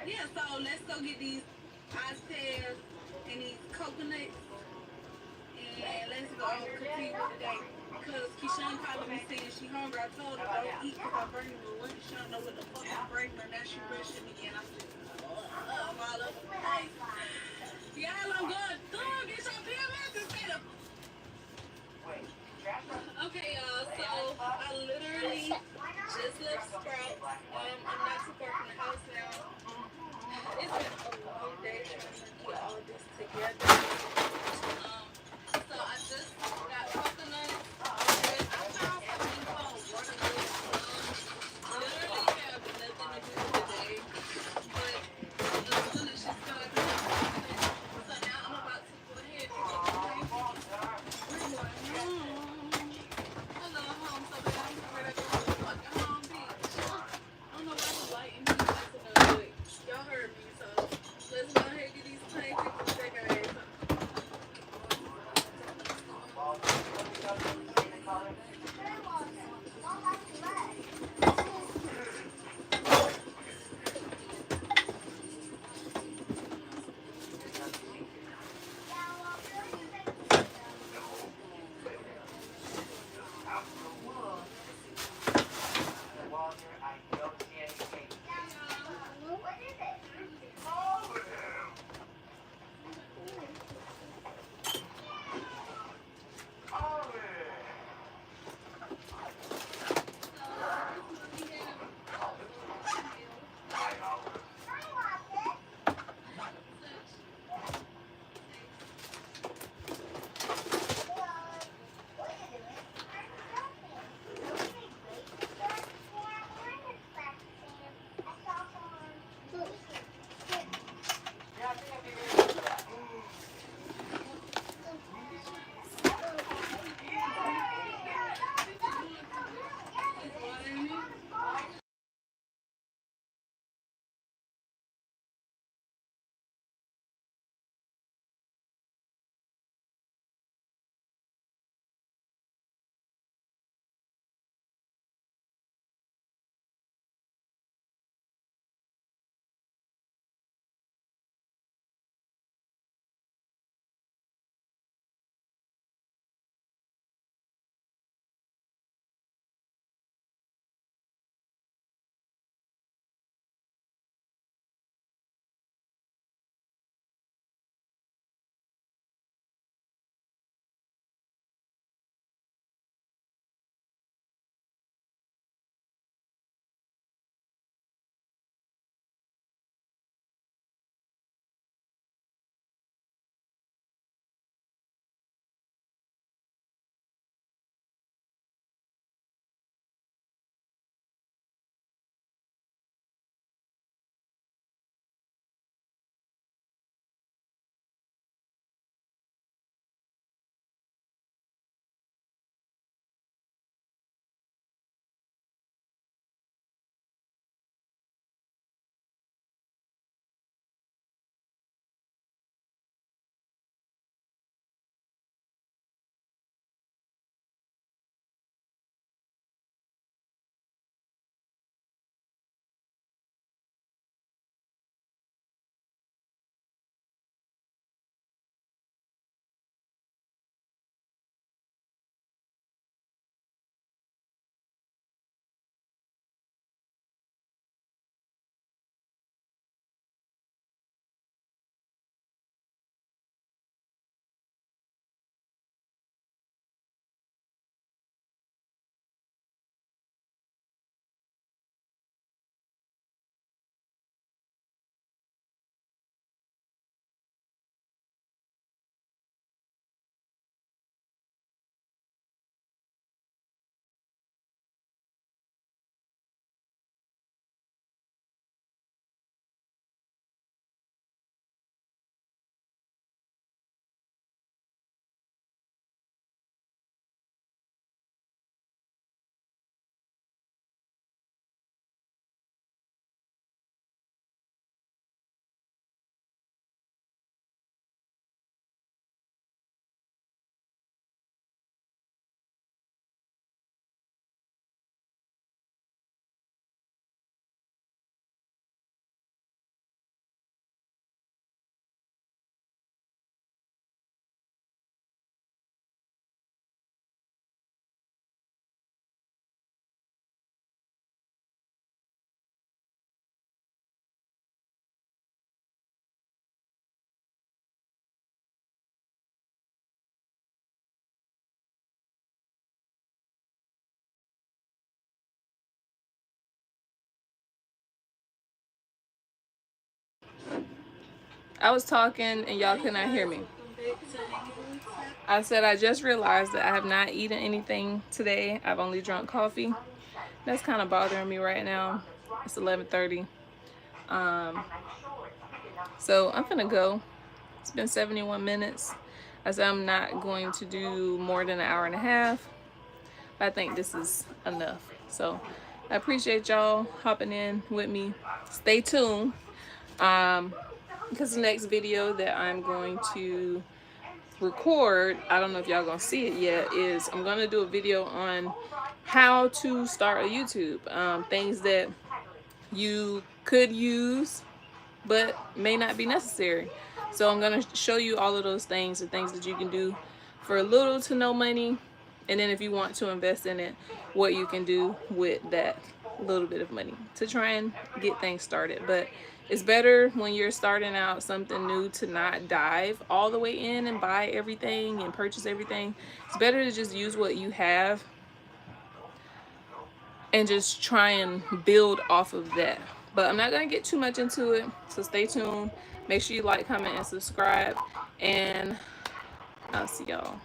Yeah, so let's go get these oxtails, and these coconuts. And let's go continue with the day. Because Keyshawn calling me saying she hungry. I told her don't eat because I'm bringing her lunch. She don't know what the fuck I'm bringing her. Now she rushing me and I'm just, I'm all over the place. Y'all, I'm going through. Get your PMS instead of. Okay, y'all. So I literally just left Sprouts. I'm not too far from the house now. It's been a long day trying to get all this together. So I just got coconuts. And I found something called watermelon. Literally have nothing to do with the day, but the delicious kind. So now I'm about to go ahead and get the thing. We're going home. Hello, home. So bad. I'm ready to go to the fucking home beach. I don't know why the light in here is but y'all heard me. So let's go ahead and get these plane tickets and take our ass home. I was talking and y'all could not hear me. I said I just realized that I have not eaten anything today. I've only drunk coffee. That's kind of bothering me right now. It's 11:30. So I'm gonna go. It's been 71 minutes. I said I'm not going to do more than an hour and a half. But I think this is enough. So I appreciate y'all hopping in with me. Stay tuned. Because the next video that I'm going to record, I don't know if y'all gonna see it yet, is I'm gonna do a video on how to start a YouTube. Things that you could use but may not be necessary. So I'm gonna show you all of those things, the things that you can do for little to no money, and then if you want to invest in it, what you can do with that little bit of money to try and get things started. But it's better when you're starting out something new to not dive all the way in and buy everything and purchase everything. It's better to just use what you have and just try and build off of that. But I'm not going to get too much into it, so stay tuned. Make sure you like, comment, and subscribe, and I'll see y'all.